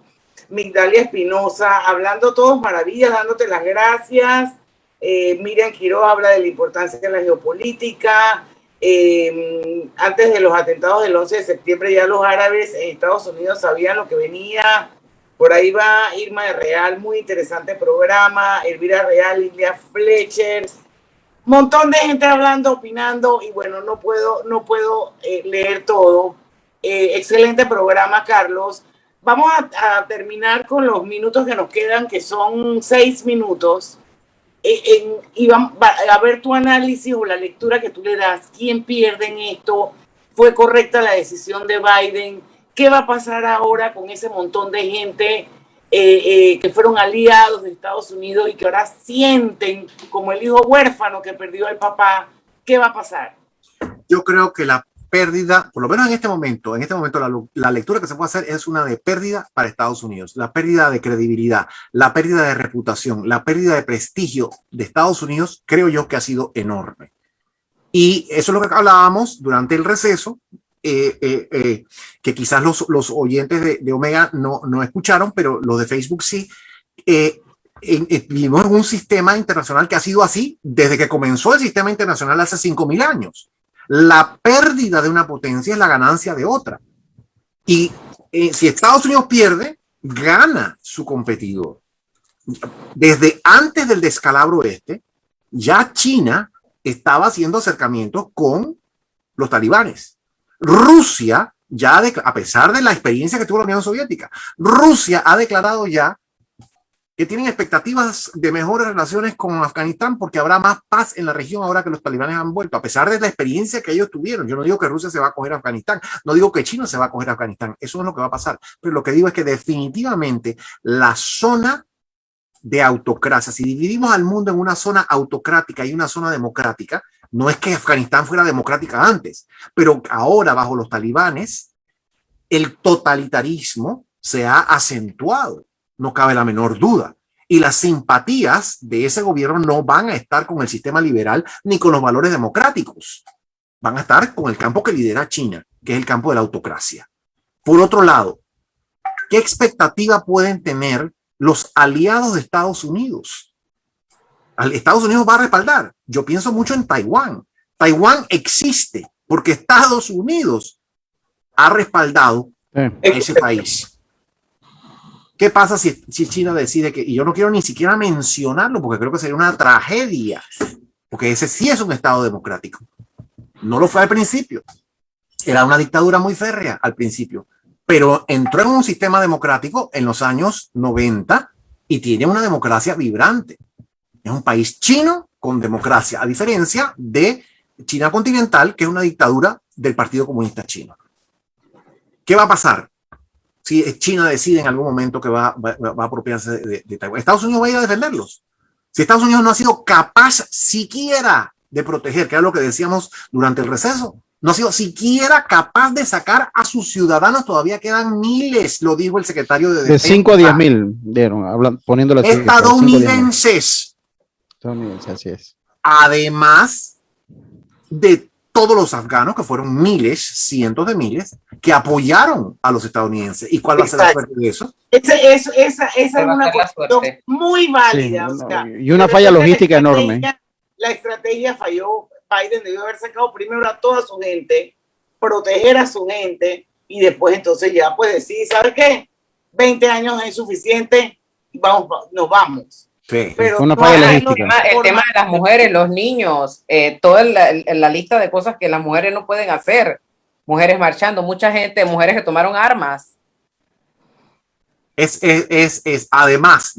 Migdalia Espinosa, hablando todos maravillas, dándote las gracias. Miriam Quiroz habla de la importancia de la geopolítica. Antes de los atentados del 11 de septiembre ya los árabes en Estados Unidos sabían lo que venía. Por ahí va Irma de Real, muy interesante programa. Elvira Real, Lilia Fletcher, montón de gente hablando, opinando, y bueno, no puedo leer todo. Excelente programa, Carlos. Vamos a terminar con los minutos que nos quedan, que son 6 minutos. Y vamos a ver tu análisis o la lectura que tú le das. ¿Quién pierde en esto? ¿Fue correcta la decisión de Biden? ¿Qué va a pasar ahora con ese montón de gente que fueron aliados de Estados Unidos y que ahora sienten como el hijo huérfano que perdió al papá? ¿Qué va a pasar? Yo creo que la pérdida, por lo menos en este momento la lectura que se puede hacer es una de pérdida para Estados Unidos, la pérdida de credibilidad, la pérdida de reputación, la pérdida de prestigio de Estados Unidos, creo yo que ha sido enorme. Y eso es lo que hablábamos durante el receso, que quizás los oyentes de Omega no escucharon, pero los de Facebook sí. Vivimos en un sistema internacional que ha sido así desde que comenzó el sistema internacional hace 5.000 años. La pérdida de una potencia es la ganancia de otra. Y si Estados Unidos pierde, gana su competidor. Desde antes del descalabro ya China estaba haciendo acercamientos con los talibanes. Rusia, a pesar de la experiencia que tuvo la Unión Soviética, Rusia ha declarado ya que tienen expectativas de mejores relaciones con Afganistán porque habrá más paz en la región ahora que los talibanes han vuelto, a pesar de la experiencia que ellos tuvieron. Yo no digo que Rusia se va a coger a Afganistán, no digo que China se va a coger a Afganistán, eso no es lo que va a pasar, pero lo que digo es que definitivamente la zona de autocracia, si dividimos al mundo en una zona autocrática y una zona democrática, no es que Afganistán fuera democrática antes, pero ahora bajo los talibanes el totalitarismo se ha acentuado. No cabe la menor duda. Y las simpatías de ese gobierno no van a estar con el sistema liberal ni con los valores democráticos. Van a estar con el campo que lidera China, que es el campo de la autocracia. Por otro lado, ¿qué expectativa pueden tener los aliados de Estados Unidos? Estados Unidos va a respaldar. Yo pienso mucho en Taiwán. Taiwán existe porque Estados Unidos ha respaldado a ese país. ¿Qué pasa si China decide que, y yo no quiero ni siquiera mencionarlo porque creo que sería una tragedia, porque ese sí es un Estado democrático. No lo fue al principio. Era una dictadura muy férrea al principio, pero entró en un sistema democrático en los años 90 y tiene una democracia vibrante. Es un país chino con democracia, a diferencia de China continental, que es una dictadura del Partido Comunista Chino. ¿Qué va a pasar? si China decide en algún momento que va a apropiarse de Taiwán. Estados Unidos va a ir a defenderlos. Si Estados Unidos no ha sido capaz siquiera de proteger, que era lo que decíamos durante el receso, no ha sido siquiera capaz de sacar a sus ciudadanos, todavía quedan miles, lo dijo el secretario de Defensa. De 5 a 10,000 dieron, poniéndolo así. Estadounidenses. Estadounidenses, así es. Además de todos los afganos, que fueron miles, cientos de miles, que apoyaron a los estadounidenses. ¿Y cuál va a ser la suerte de eso? Esa es una cuestión muy válida. Sí, o sea, y una falla logística enorme. La estrategia falló. Biden debió haber sacado primero a toda su gente, proteger a su gente, y después entonces ya pues decir, ¿sabes qué? 20 años es suficiente, nos vamos. Sí. Pero una falla logística. El tema de las mujeres, los niños, toda la lista de cosas que las mujeres no pueden hacer. Mujeres marchando, mucha gente, mujeres que tomaron armas. Además,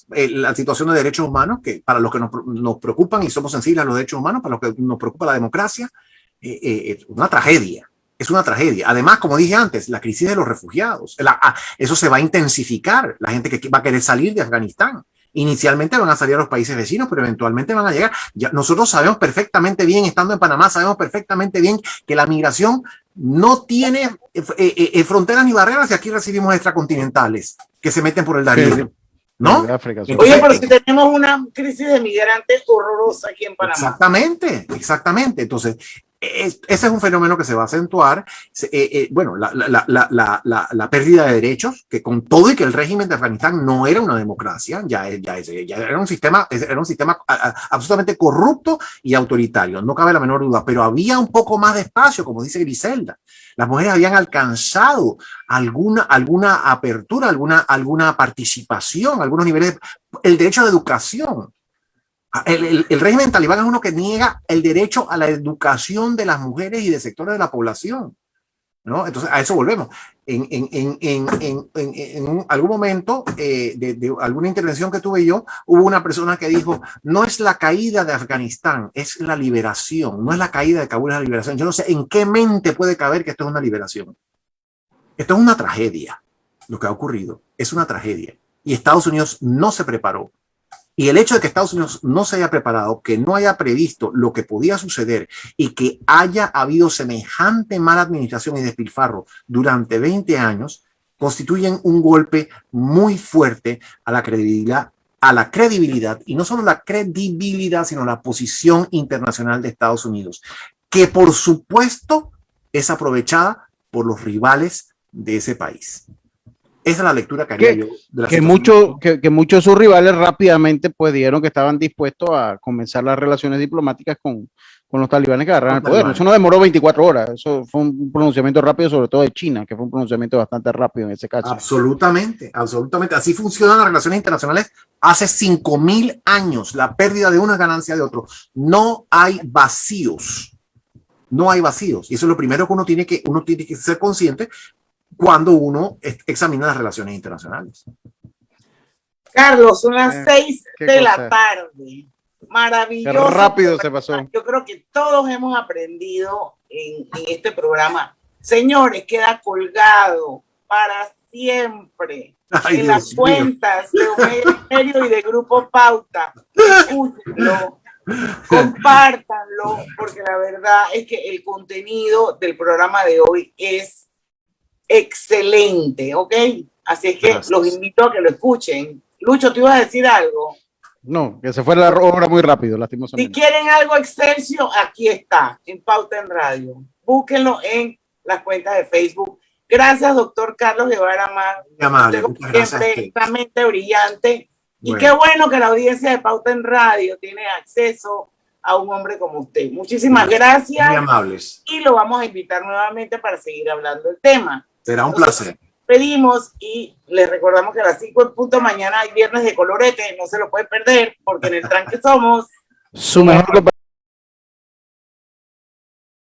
la situación de derechos humanos, que para los que nos preocupan y somos sensibles a los derechos humanos, para los que nos preocupa la democracia, es una tragedia. Es una tragedia. Además, como dije antes, la crisis de los refugiados, eso se va a intensificar. La gente que va a querer salir de Afganistán. Inicialmente van a salir a los países vecinos, pero eventualmente van a llegar. Ya, nosotros sabemos perfectamente bien, estando en Panamá, sabemos perfectamente bien que la migración no tiene fronteras ni barreras, y aquí recibimos extracontinentales que se meten por el Darién, ¿no? África, oye, pero si tenemos una crisis de migrantes horrorosa aquí en Panamá. Exactamente. Entonces, ese es un fenómeno que se va a acentuar. Bueno, la pérdida de derechos, que con todo y que el régimen de Afganistán no era una democracia, ya era un sistema absolutamente corrupto y autoritario, no cabe la menor duda, pero había un poco más de espacio, como dice Griselda. Las mujeres habían alcanzado alguna apertura, alguna participación, algunos niveles, el derecho a la educación. El régimen talibán es uno que niega el derecho a la educación de las mujeres y de sectores de la población, ¿no? Entonces, a eso volvemos. En algún momento de alguna intervención que tuve yo, hubo una persona que dijo, no es la caída de Afganistán, es la liberación, no es la caída de Kabul, es la liberación. Yo no sé en qué mente puede caber que esto es una liberación. Esto es una tragedia. Lo que ha ocurrido es una tragedia. Y Estados Unidos no se preparó. Y el hecho de que Estados Unidos no se haya preparado, que no haya previsto lo que podía suceder y que haya habido semejante mala administración y despilfarro durante 20 años, constituyen un golpe muy fuerte a la credibilidad, y no solo la credibilidad, sino la posición internacional de Estados Unidos, que por supuesto es aprovechada por los rivales de ese país. Esa es la lectura que haría yo de la situación. Que muchos de sus rivales rápidamente pues dijeron que estaban dispuestos a comenzar las relaciones diplomáticas con los talibanes que agarraron el poder. Eso no demoró 24 horas, eso fue un pronunciamiento rápido, sobre todo de China, que fue un pronunciamiento bastante rápido en ese caso. Absolutamente. Así funcionan las relaciones internacionales hace 5,000 años. La pérdida de una es ganancia de otro. No hay vacíos. Y eso es lo primero que uno tiene que ser consciente cuando uno examina las relaciones internacionales. Carlos, son las 6 de la tarde. Maravilloso. Qué rápido se pasó. Yo creo que todos hemos aprendido en este programa. Señores, queda colgado para siempre en las cuentas de Omega Estéreo y de Grupo Pauta. Escúchenlo, compártanlo, porque la verdad es que el contenido del programa de hoy es excelente, ¿ok? Así es que gracias. Los invito a que lo escuchen. Lucho, ¿te ibas a decir algo? No, que se fue la obra muy rápido, lastimosamente. Si quieren algo excelso, aquí está, en Pauta en Radio. Búsquenlo en las cuentas de Facebook. Gracias, doctor Carlos Guevara Mann. Siempre extremadamente brillante. Bueno. Y qué bueno que la audiencia de Pauta en Radio tiene acceso a un hombre como usted. Muchísimas gracias. Muy amables. Y lo vamos a invitar nuevamente para seguir hablando del tema. Será un placer. Pedimos y les recordamos que a las 5 en punto mañana hay Viernes de Colorete. No se lo pueden perder porque en el tranque somos su mejor